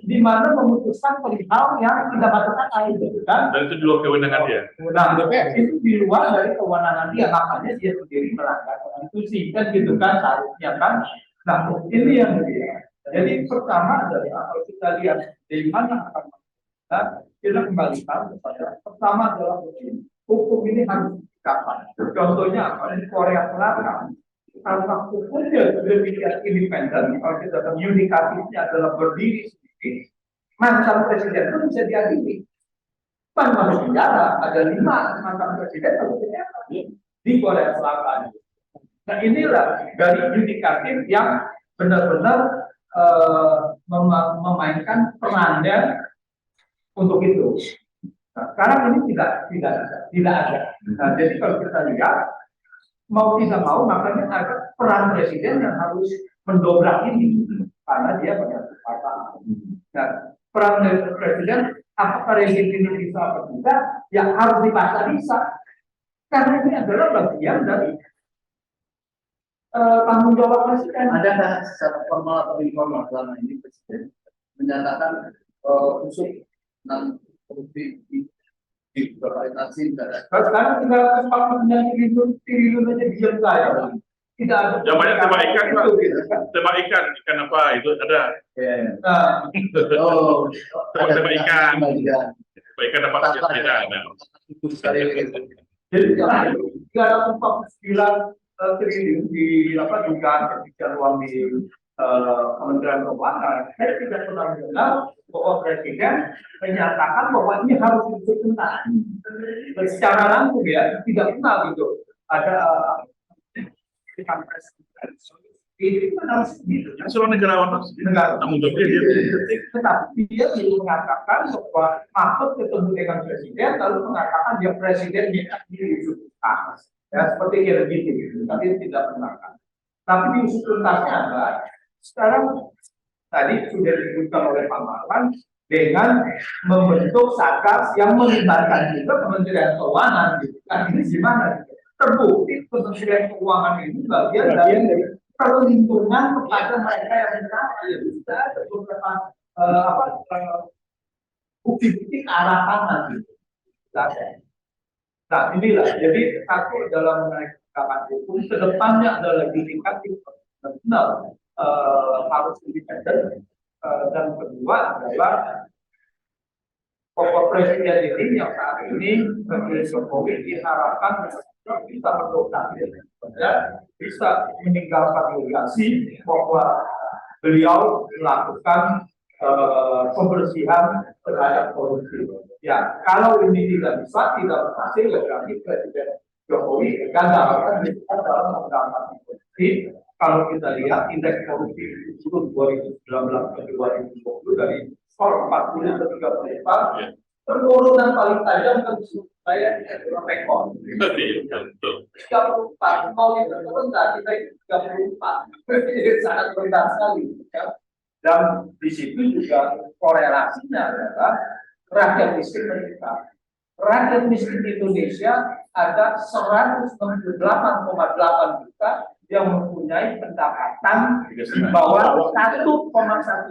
di mana memutuskan perihal yang tidak masuk akal gitu kan. Dan itu di luar kewenangan dia. Nah, itu di luar dari kewenangan dia, makanya dia sendiri melanggar konstitusi kan gitu kan seharusnya kan. Nah, ini yang dia. Jadi pertama adalah kalau kita lihat dari mana akan kita kembalikan kepada pertama adalah hukum ini harus kapan. Contohnya apa? Di Korea Selatan, karena hukumnya sudah independen, kalau kita tahu yudikatifnya adalah berdiri sendiri, mantan presiden itu bisa diadili. Bukan masuk penjara, ada 5 mantan presiden harus penjara di Korea Selatan. Nah inilah dari yudikatif yang benar-benar memainkan perannya untuk itu. Nah, sekarang ini tidak ada. Nah, jadi kalau kita lihat mau tidak mau makanya ada peran presiden yang harus mendobrak ini karena dia punya kekuasaan. Nah, peran presiden apakah rezim ini bisa atau tidak? Yang harus dipaksa bisa. Karena ini adalah bagian dari tanggung jawab presiden. Ada secara formal atau informal selama ini presiden menyatakan usul tentang korupsi di Sekarang tinggal 49 triliun aja diam saya. Tidak ada. Yang banyak tembak ikan, Pak. Gitu, kan? Tembak ikan, ikan apa itu ada. Nah, Oh, Tembak ikan. Tembak ikan dapat Tak sekian ada. tidak. jadi 349 triliun di dugaan pencucian uang di Kementerian Keuangan. Saya tidak pernah mendengar bahwa Presiden menyatakan bahwa ini harus dituntas. Secara langsung ya, tidak pernah gitu. Ada ini kan harus gitu. Seorang negarawan Negara. tanggung jawabnya dia. Tetapi dia belum mengatakan bahwa Mahfud ketemu dengan Presiden lalu mengatakan dia Presiden yang diusut tuntas. Ya seperti kira gitu, tapi tidak pernah. Tapi diusut tuntasnya adalah sekarang tadi sudah disebutkan oleh Pak Marwan dengan membentuk satgas yang melibatkan juga Kementerian Keuangan. Gitu. Nah ini gimana? Terbukti Kementerian Keuangan ini bagian dari perlindungan kepada mereka yang benar. Ya bisa ada beberapa bukti-bukti ke arah tangan. Gitu. Nah inilah. Jadi satu dalam menegakkan hukum kedepannya adalah yudikatif benar harus independen. Dan kedua adalah pokok presiden ini yang saat ini Presiden Jokowi diharapkan bisa mendokter, ya, bisa meninggalkan legasi bahwa beliau melakukan pembersihan terhadap korupsi. Ya, kalau ini tidak bisa, tidak berhasil, berarti Presiden Jokowi gagal kan dalam menanggapan korupsi. Kalau kita lihat indeks korupsi turun 2019 ke 2020 dari skor 40 ke 34, penurunan paling tajam kan saya rekor 34, mau itu rendah kita 34, jadi sangat rendah sekali. Dan di situ juga korelasinya adalah rakyat miskin meningkat. Rakyat miskin di Indonesia ada 168,8 juta yang mempunyai pendapatan di bawah 1,1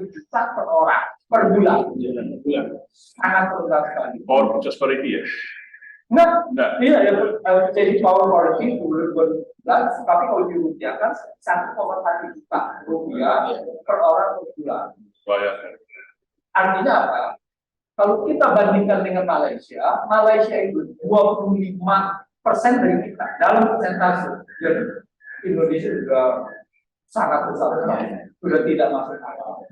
juta per orang per bulan. Sangat rendah sekali. Power purchase parity ya? Enggak. Iya ya, jadi power parity 2012, tapi kalau dirupiahkan 1,1 juta rupiah per orang per bulan. Bayangkan. Artinya apa? Kalau kita bandingkan dengan Malaysia, Malaysia itu 25% dari kita dalam persentase. Dan Indonesia juga sangat besar sekali, sudah tidak masuk akal.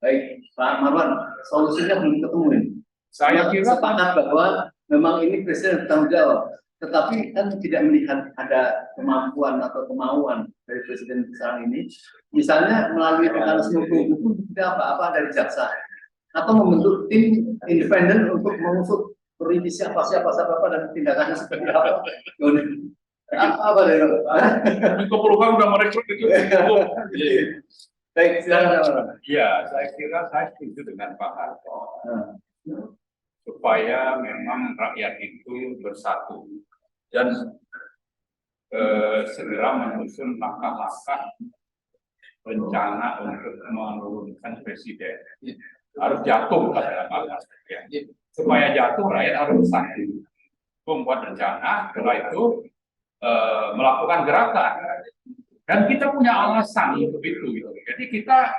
Baik, Pak Marwan, solusinya belum ketemu ini. Saya kira sepakat bahwa memang ini presiden bertanggung jawab, tetapi kan tidak melihat ada kemampuan atau kemauan dari presiden sekarang ini, misalnya melalui mekanisme hukum tidak apa-apa dari jaksa, atau membentuk tim independen untuk mengusut perinci siapa dan tindakannya seperti apa. Apa dari Menko Polhukam udah merekrut itu. Baik, silakan. ya, saya kira saya setuju dengan Pak Harto. Supaya memang rakyat itu bersatu dan segera menyusun langkah-langkah rencana untuk menurunkan presiden. Harus jatuh pada langkah supaya jatuh rakyat harus bersatu, membuat rencana, setelah itu melakukan gerakan. Dan kita punya alasan untuk itu. Jadi kita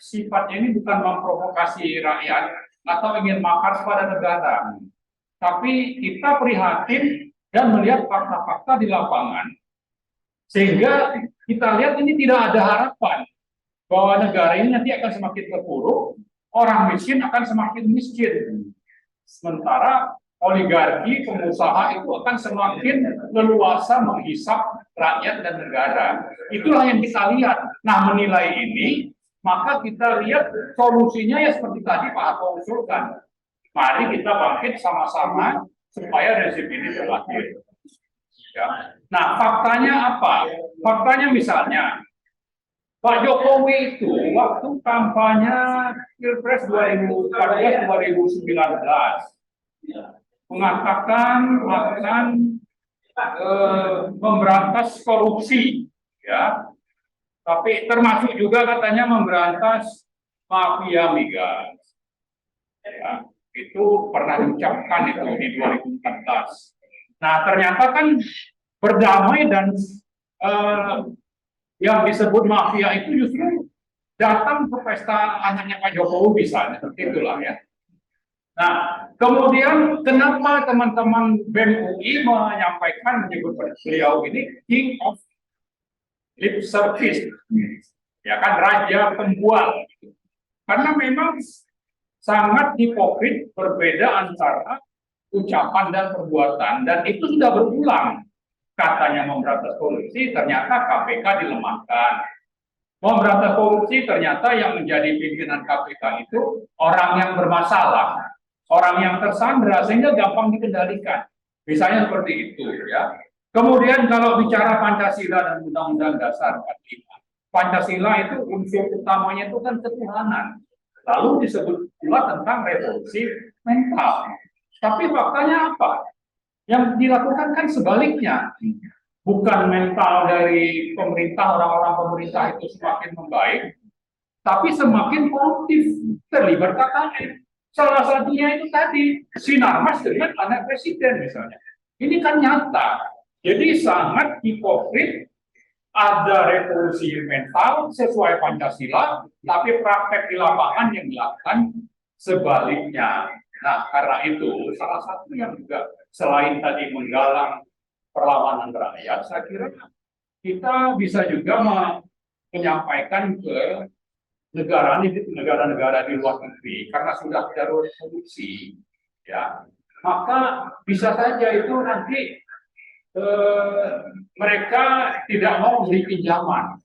sifatnya ini bukan memprovokasi rakyat atau ingin makar pada negara, tapi kita prihatin dan melihat fakta-fakta di lapangan, sehingga kita lihat ini tidak ada harapan bahwa negara ini nanti akan semakin terpuruk, orang miskin akan semakin miskin, sementara oligarki pengusaha itu akan semakin leluasa menghisap rakyat dan negara. Itulah yang kita lihat. Nah, menilai ini, maka kita lihat solusinya ya seperti tadi Pak Harto usulkan. Mari kita bangkit sama-sama supaya rezim ini berakhir. Ya. Nah, faktanya apa? Faktanya misalnya, Pak Jokowi itu waktu kampanye Pilpres 2014-2019 mengatakan akan memberantas korupsi, ya. Tapi termasuk juga katanya memberantas mafia migas. Ya. itu pernah diucapkan itu di 2014. Nah ternyata kan berdamai dan yang disebut mafia itu justru datang ke pesta anaknya Pak Jokowi misalnya, seperti itulah ya. Nah, kemudian kenapa teman-teman BEM UI menyampaikan menyebut beliau ini King of Lip Service, ya kan, raja pembual, karena memang sangat hipokrit berbeda antara ucapan dan perbuatan, dan itu sudah berulang. Katanya memberantas korupsi, ternyata KPK dilemahkan. Memberantas korupsi, ternyata yang menjadi pimpinan KPK itu orang yang bermasalah, orang yang tersandra, sehingga gampang dikendalikan. Misalnya seperti itu, ya. Kemudian kalau bicara Pancasila dan Undang-Undang Dasar 45, Pancasila itu unsur utamanya itu kan ketuhanan. Lalu disebut pula tentang revolusi mental. Tapi faktanya apa? Yang dilakukan kan sebaliknya. Bukan mental dari pemerintah, orang-orang pemerintah itu semakin membaik, tapi semakin koruptif, terlibat KKN. Salah satunya itu tadi, Sinarmas dengan anak presiden misalnya. Ini kan nyata. Jadi sangat hipokrit, ada revolusi mental sesuai Pancasila, tapi praktek di lapangan yang dilakukan sebaliknya. Nah, karena itu salah satu yang juga selain tadi menggalang perlawanan rakyat, saya kira kita bisa juga menyampaikan ke negara-negara di luar negeri, karena sudah ada resolusi, ya, maka bisa saja itu nanti mereka tidak mau memberi pinjaman.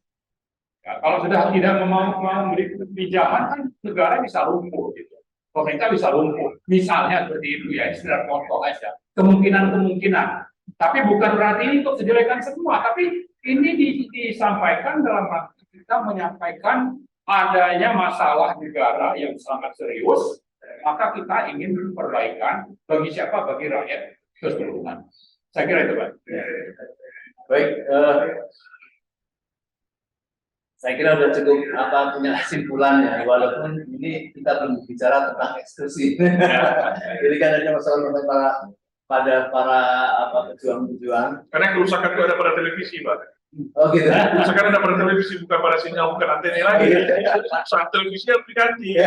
Ya, kalau sudah tidak mau memberi pinjaman, kan negara bisa lumpuh, gitu. Pemerintah bisa lumpuh. Misalnya seperti itu ya, istilah contoh aja. Kemungkinan-kemungkinan. Tapi bukan berarti ini untuk dijelekan semua, tapi ini disampaikan dalam rangka kita menyampaikan adanya masalah negara yang sangat serius, maka kita ingin perbaikan bagi siapa? Bagi rakyat keseluruhan. Saya kira itu, Pak. Baik, saya kira sudah cukup punya kesimpulan ya, walaupun ini kita belum bicara tentang eksklusi. Jadi kan hanya masalah pada para pejuang-pejuang. Karena kerusakan itu ada pada televisi, Pak. Oh gitu. Kerusakan ada pada televisi, bukan pada sinyal, bukan antena lagi. Saat televisi harus diganti.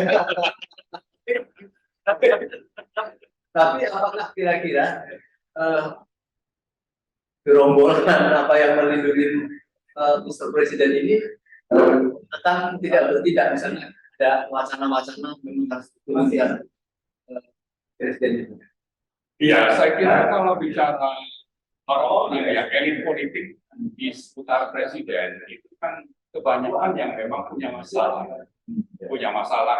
Tapi apakah kira-kira gerombolan apa yang melindungi Mr. Presiden ini akan tidak bertindak, misalnya ada wacana-wacana memang harus kemudian Presiden itu? Iya, saya kira kalau bicara orang ya elit politik di seputar presiden itu kan kebanyakan yang memang punya masalah,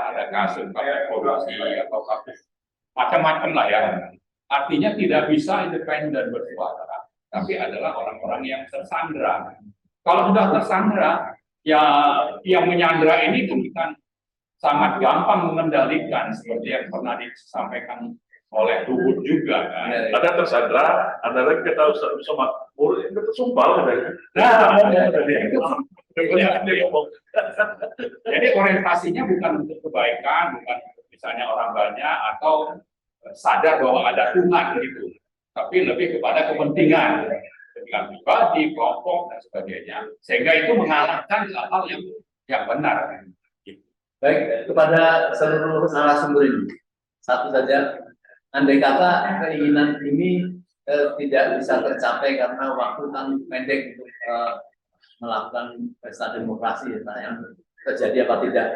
ada kasus korupsi atau kasus macam-macam lah ya. Artinya tidak bisa independen bersuara, tapi adalah orang-orang yang tersandra. Kalau sudah tersandra, ya yang menyandra ini kan sangat gampang mengendalikan, seperti yang pernah disampaikan oleh Luhut juga kan. Ada tersandra, ada lagi kita bisa makmur, itu tersumpal katanya. Jadi orientasinya bukan untuk kebaikan, bukan misalnya orang banyak atau sadar bahwa ada Tuhan gitu, tapi lebih kepada kepentingan pribadi, kelompok dan sebagainya, sehingga itu mengalahkan hal-hal yang benar. Baik, kepada seluruh narasumber ini, satu saja. Andai kata keinginan ini tidak bisa tercapai karena waktu kan pendek untuk melakukan pesta demokrasi, yang terjadi apa tidak?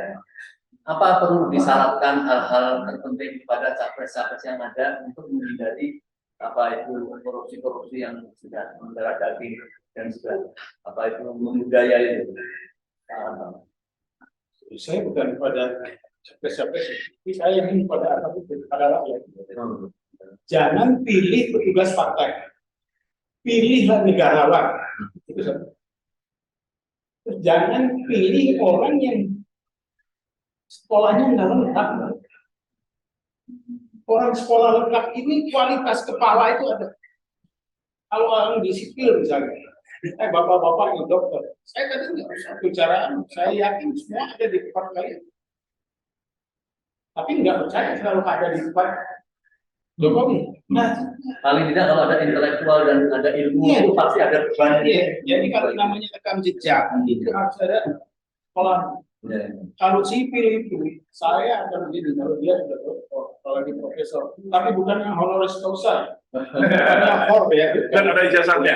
Apa perlu disyaratkan hal-hal terpenting kepada capres-capres yang ada untuk menghindari korupsi-korupsi yang sudah mendarah daging dan sudah membudaya itu? Saya bukan pada capres-capres, saya ingin pada rakyat. Jangan pilih petugas partai, pilihlah negarawan. Itu satu. Jangan pilih orang yang sekolahnya nggak lengkap. Orang sekolah lengkap ini kualitas kepala itu ada. Kalau orang di sipil misalnya, bapak-bapak yang dokter, saya kadang nggak usah bicara, saya yakin semua ada di kepala kalian. tapi nggak percaya selalu ada di depan Jokowi. Nah, Paling tidak kalau ada intelektual dan ada ilmu Iya. itu pasti ada beban. jadi kalau namanya rekam jejak itu harus ada kalau Ya. kalau sipil itu saya akan begini, kalau dia sudah doktor, kalau di profesor, tapi bukan yang honoris causa, bukan yang hor ya. Dan ada ijazahnya.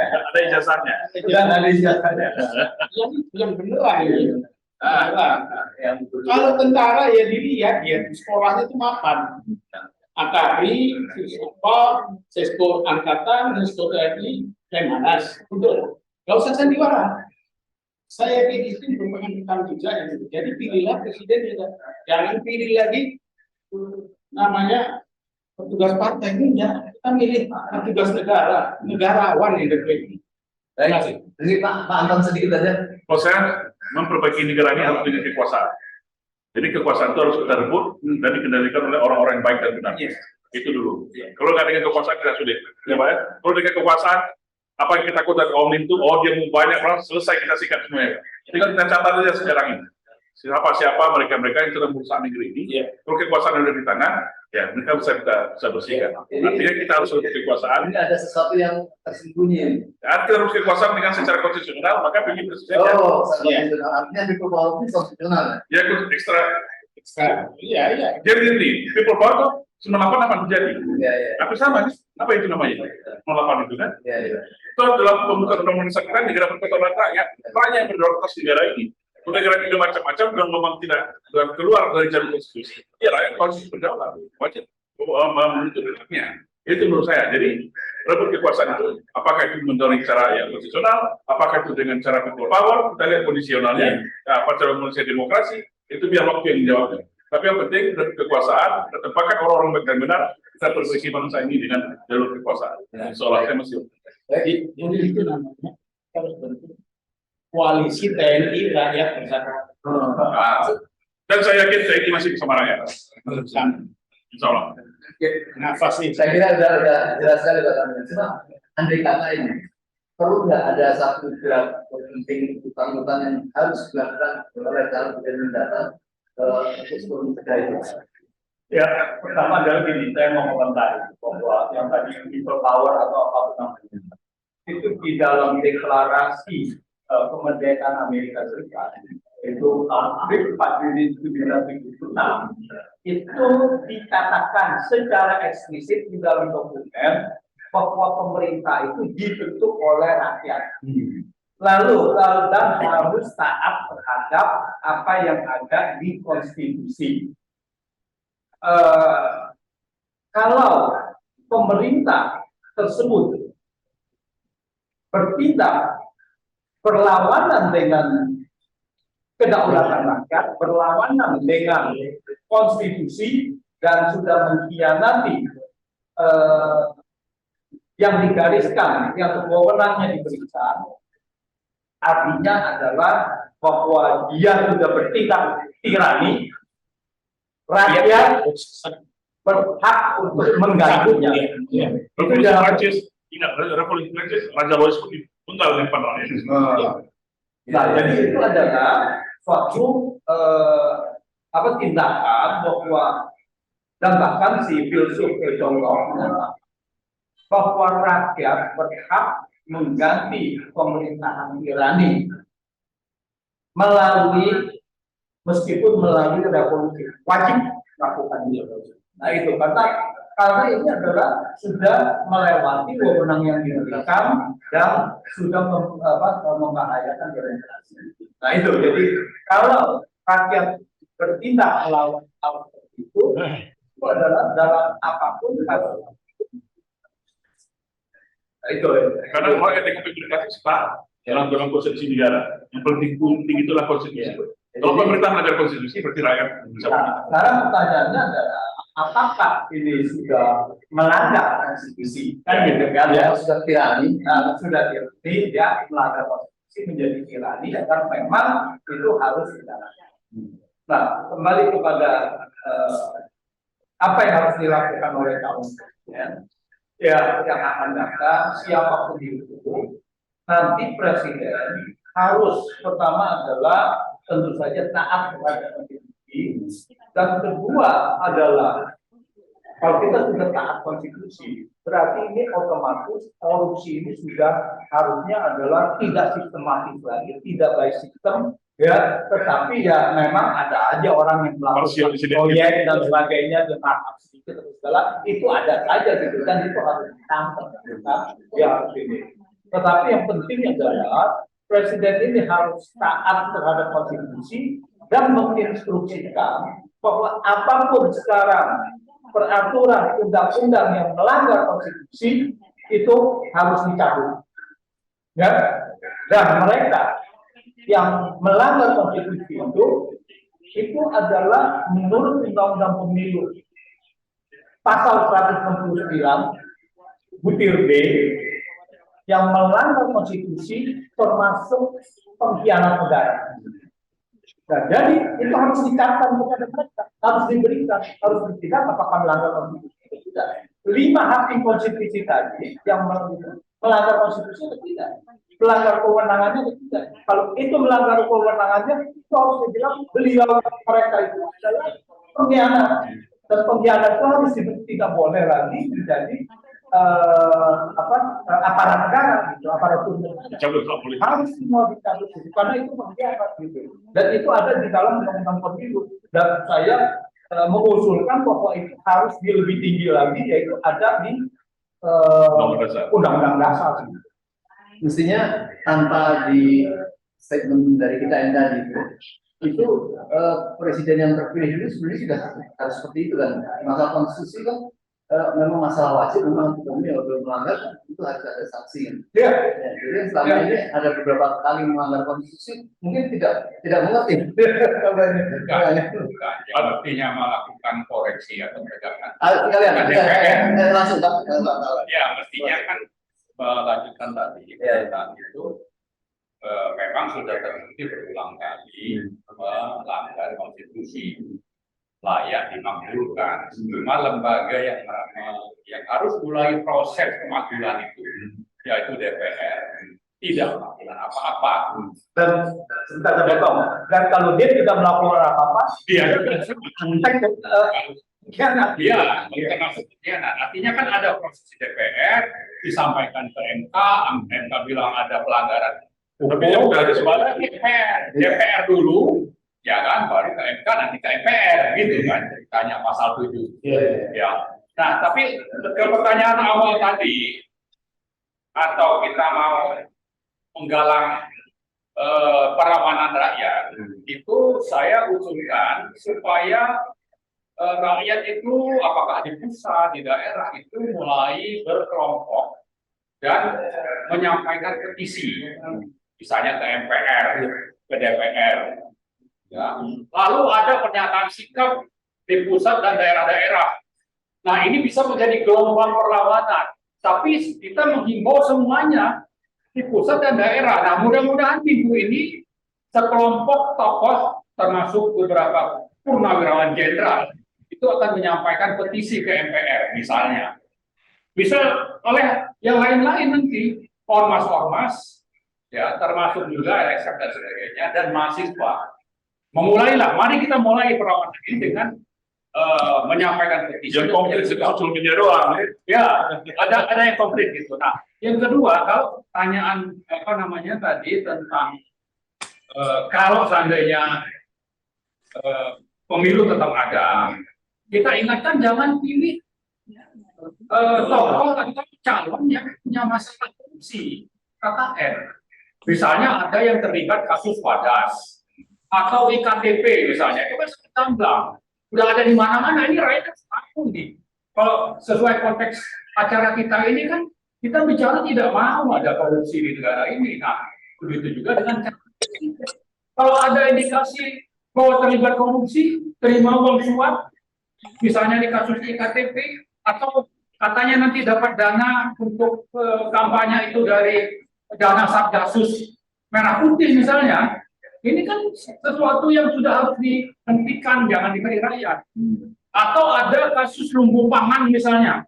Ada ijazahnya. Dan ada ijazahnya. Yang beneran ini. Beneran. Yang Kalau tentara ya dilihat ya di sekolahnya itu mapan. Akari, Sesko Angkatan, Sesko TNI, Lemhanas, udah. Gak usah sandiwara. Saya pikir itu merupakan rekam jejak yang itu. Jadi pilihlah presiden ya. Jangan pilih lagi namanya petugas partai ini ya. Kita milih petugas negara, negarawan yang terpilih. baik. Jadi Pak Anton sedikit aja. Kalau saya memperbaiki negara ini harus dengan kekuasaan. Jadi kekuasaan itu harus kita rebut dan dikendalikan oleh orang-orang yang baik dan benar. Itu dulu. Kalau nggak dengan kekuasaan kita sulit. Ya, Pak, ya? Kalau dengan kekuasaan, apa yang kita takutkan omnin itu, dia mau banyak orang, selesai kita sikat semuanya. Tinggal kita catat aja sejarah ini. Siapa mereka yang sedang berusaha negeri ini. Kalau kekuasaan ada di tangan, ya mereka bisa bersihkan. Artinya kita harus rebut kekuasaan. Ini ada sesuatu yang tersembunyi. Kita harus kekuasaan dengan secara konstitusional, maka begini presiden. Konstitusional. Artinya people power itu konstitusional. Ya, ekstra. Iya. Jadi ini, people power itu 98 apa terjadi? Iya. Tapi sama, apa itu namanya? 98 itu kan? Iya. Itu dalam pembukaan undang-undang negara negara perketuaan rakyat, rakyat yang berdaulat atas negara ini. Negara itu macam-macam dan memang tidak keluar dari jalur konstitusi. Ya rakyat konstitusi berdaulat, wajib menuntut haknya. Itu menurut saya. Jadi rebut kekuasaan itu, apakah itu melalui cara yang konstitusional, apakah itu dengan cara people power, kita lihat kondisionalnya, apa cara Malaysia demokrasi, itu biar waktu yang menjawabnya. Tapi yang penting rebut kekuasaan, tempatkan orang-orang baik dan benar, kita perbaiki bangsa ini dengan jalur kekuasaan. Seolah saya masih. Jadi itu namanya harus bentuk koalisi TNI rakyat bersama. Dan saya yakin TNI masih bersama rakyat. Insya Allah. Nafas nih. Saya kira sudah jelas sekali Pak Tamrin. Cuma andai kata ini perlu nggak ada satu gerak penting utang-utang yang harus dilakukan oleh calon presiden mendatang untuk mencegah itu. Ya, pertama adalah gini, saya mau komentari bahwa yang tadi people power atau apapun namanya itu di dalam deklarasi kemerdekaan Amerika Serikat itu April 1976 itu dikatakan secara eksplisit di dalam dokumen bahwa pemerintah itu dibentuk oleh rakyat. Lalu dan harus taat terhadap apa yang ada di konstitusi. Kalau pemerintah tersebut bertindak berlawanan dengan kedaulatan rakyat, berlawanan dengan konstitusi dan sudah mengkhianati yang digariskan, yang wewenangnya diberikan, artinya adalah bahwa dia sudah bertindak tirani, rakyat berhak untuk mengganggunya. Revolusi Prancis, ingat Revolusi Prancis, Raja Louis pun dipenggal oleh rakyat. Nah, jadi itu adalah suatu tindakan bahwa dan bahkan si filsuf contoh bahwa rakyat berhak mengganti pemerintahan tirani meskipun melalui revolusi, wajib melakukan itu. Nah itu karena ini adalah sudah melewati wewenang yang diberikan dan sudah membahayakan demokrasi. Nah itu, jadi kalau rakyat bertindak melawan hal seperti itu adalah dalam apapun harus. Nah itu. Karena rakyat yang implementasi sepakat dalam konstitusi negara, yang penting itulah konstitusi. Kalau pemerintah melanggar konstitusi, berarti rakyat bisa. Sekarang pertanyaannya adalah apakah ini sudah melanggar konstitusi? Kan gitu kan? Ya, sudah tirani, dia melanggar konstitusi menjadi tirani, karena memang itu harus dilakukan. Nah, kembali kepada apa yang harus dilakukan oleh kaum presiden, ya yang akan datang siapapun itu, nanti presiden harus pertama adalah tentu saja taat kepada konstitusi Dan kedua adalah kalau kita sudah taat konstitusi, berarti ini otomatis korupsi ini sudah harusnya adalah tidak sistematis lagi, tidak by sistem, ya. Tetapi ya memang ada aja orang yang melakukan proyek dan sebagainya dengan sedikit atau segala, itu ada saja gitu kan, itu harus ditangkap, ya harus ini. Tetapi yang penting adalah presiden ini harus taat terhadap konstitusi dan menginstruksikan bahwa apapun sekarang peraturan undang-undang yang melanggar konstitusi itu harus dicabut. Ya? Dan mereka yang melanggar konstitusi itu adalah menurut Undang-Undang Pemilu pasal 169 butir B, yang melanggar konstitusi termasuk pengkhianat negara. Nah, jadi itu harus dicatat kepada mereka, harus diberikan, harus diberikan apakah melanggar konstitusi atau tidak. 5 hakim konstitusi tadi yang melanggar konstitusi atau tidak, melanggar kewenangannya atau tidak. Kalau itu melanggar kewenangannya, itu harus dibilang beliau mereka itu adalah pengkhianat, dan pengkhianat itu harus tidak boleh lagi menjadi aparat negara, gitu, aparatur negara. Harus semua dicabut karena itu pengkhianat gitu. Dan itu ada di dalam Undang-Undang Pemilu. Dan saya mengusulkan bahwa itu harus lebih tinggi lagi, yaitu ada di Undang-Undang Dasar. Mestinya tanpa di statement dari kita yang tadi itu presiden yang terpilih itu sebenarnya sudah harus seperti itu kan. Masalah konstitusi kan memang masalah wajib, memang hukumnya kalau melanggar itu harus ada sanksi kan. Ya. Ya, jadi selama ini ada beberapa kali melanggar konstitusi mungkin tidak mengerti. Artinya melakukan koreksi atau penegakan. Kalian langsung tak? Ya, mestinya kan melanjutkan tadi pernyataan itu memang sudah terbukti berulang kali melanggar konstitusi, layak dimakzulkan. Cuma lembaga yang harus mulai proses pemakzulan itu, yaitu DPR, tidak melakukan apa-apa. Dan sebentar saya potong. Dan kalau dia tidak melakukan apa-apa, dia termasuk pengkhianat. Artinya kan ada proses DPR, disampaikan ke MK, MK bilang ada pelanggaran hukum, dari sebagai DPR dulu, ya kan, baru ke MK, nanti ke MPR, gitu kan, ceritanya pasal 7. Ya. Nah, tapi ke pertanyaan awal tadi, atau kita mau menggalang perlawanan rakyat, itu saya usulkan supaya rakyat itu, apakah di pusat, di daerah, itu mulai berkelompok dan menyampaikan petisi, misalnya ke MPR, ke DPR. Ya. Lalu ada pernyataan sikap di pusat dan daerah-daerah. Nah, ini bisa menjadi gelombang perlawanan. Tapi kita menghimbau semuanya di pusat dan daerah. Nah, mudah-mudahan minggu ini sekelompok tokoh, termasuk beberapa purnawirawan jenderal, itu akan menyampaikan petisi ke MPR, misalnya. Bisa oleh yang lain-lain nanti, ormas-ormas, ya, termasuk juga LSM dan sebagainya, dan mahasiswa. Memulailah, mari kita mulai perlawanan ini dengan menyampaikan petisi. Yang konkret social media doang. Ya, ada yang konkret gitu. Nah, yang kedua, kalau pertanyaan tadi tentang kalau seandainya pemilu tetap ada, kita ingatkan jangan pilih tokoh atau calon yang punya masalah korupsi, KKN. Misalnya ada yang terlibat kasus Wadas atau IKTP misalnya, itu kan gamblang. Udah ada di mana-mana, ini rakyat tahu nih. Kalau sesuai konteks acara kita ini kan, kita bicara tidak mau ada korupsi di negara ini. Nah, begitu juga dengan kalau ada indikasi bahwa terlibat korupsi, terima uang suap, misalnya di kasus IKTP, atau katanya nanti dapat dana untuk kampanye itu dari dana Satgasus Merah Putih misalnya, ini kan sesuatu yang sudah harus dihentikan, jangan diberi rakyat. Atau ada kasus lumpuh pangan misalnya,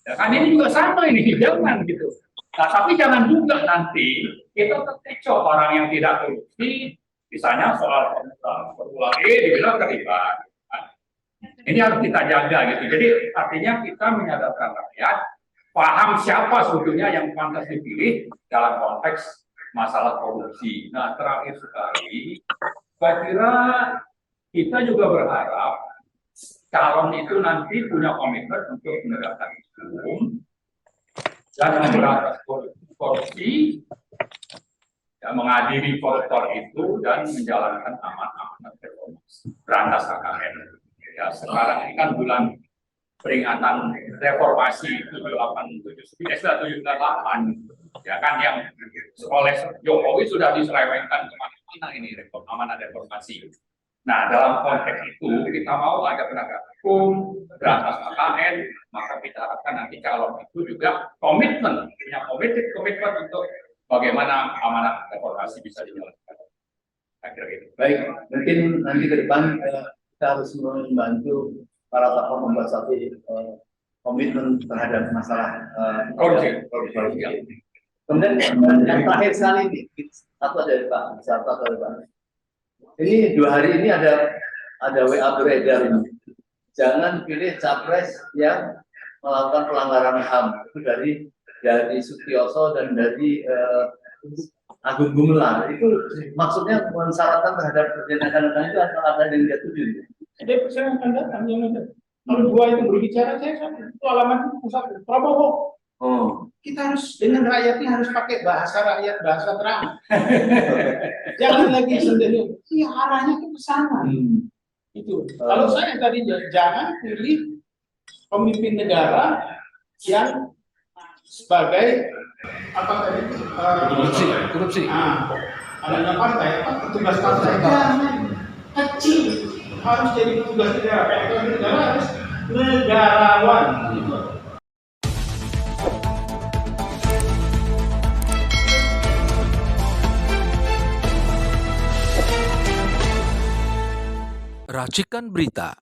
ya kan ini juga sama ini, jangan gitu. Nah, tapi jangan juga nanti kita terkecoh orang yang tidak korupsi, misalnya soal Formula E dibilang terlibat. Ini harus kita jaga gitu. Jadi artinya kita menyadarkan rakyat, paham siapa sebetulnya yang pantas dipilih dalam konteks masalah korupsi. Nah, terakhir sekali, saya kira kita juga berharap calon itu nanti punya komitmen untuk menegakkan hukum dan memberantas korupsi, ya, mengadili koruptor itu dan menjalankan amanat reformasi, berantas KKN. Ya, sekarang ini kan bulan peringatan reformasi 78 ya kan, yang oleh Jokowi sudah diselewengkan kemana-mana ini amanat reformasi. Nah, dalam konteks itu kita mau ada penegak hukum, berantas KKN, maka kita harapkan nanti calon itu juga komitmen, punya komitmen untuk bagaimana amanat reformasi bisa dijalankan. Akhirnya gitu. Baik, mungkin nanti ke depan kita harus membantu para tokoh membuat satu komitmen terhadap masalah Korupsi. Kemudian yang terakhir sekali ini, satu dari Pak, satu dari Pak. Ini 2 hari ini ada WA beredar ini. Jangan pilih capres yang melakukan pelanggaran HAM. Itu dari Sutioso dan dari Agung Gumelar. Itu maksudnya mensyaratkan terhadap perjalanan itu ada yang dia tuju. Jadi saya akan datang yang ada. Kalau 2 itu berbicara, saya itu alamat itu pusat Prabowo. Oh, Kita harus dengan rakyatnya harus pakai bahasa rakyat, bahasa terang. Jangan lagi sendiri. Iya, arahnya ke sana. Itu. Kalau saya tadi jangan pilih pemimpin negara yang sebagai apa tadi? Korupsi. Adanya partai, petugas partai. Jangan kecil. Harus jadi petugas negara. Petugas negara harus negarawan. Gitu. Racikan Berita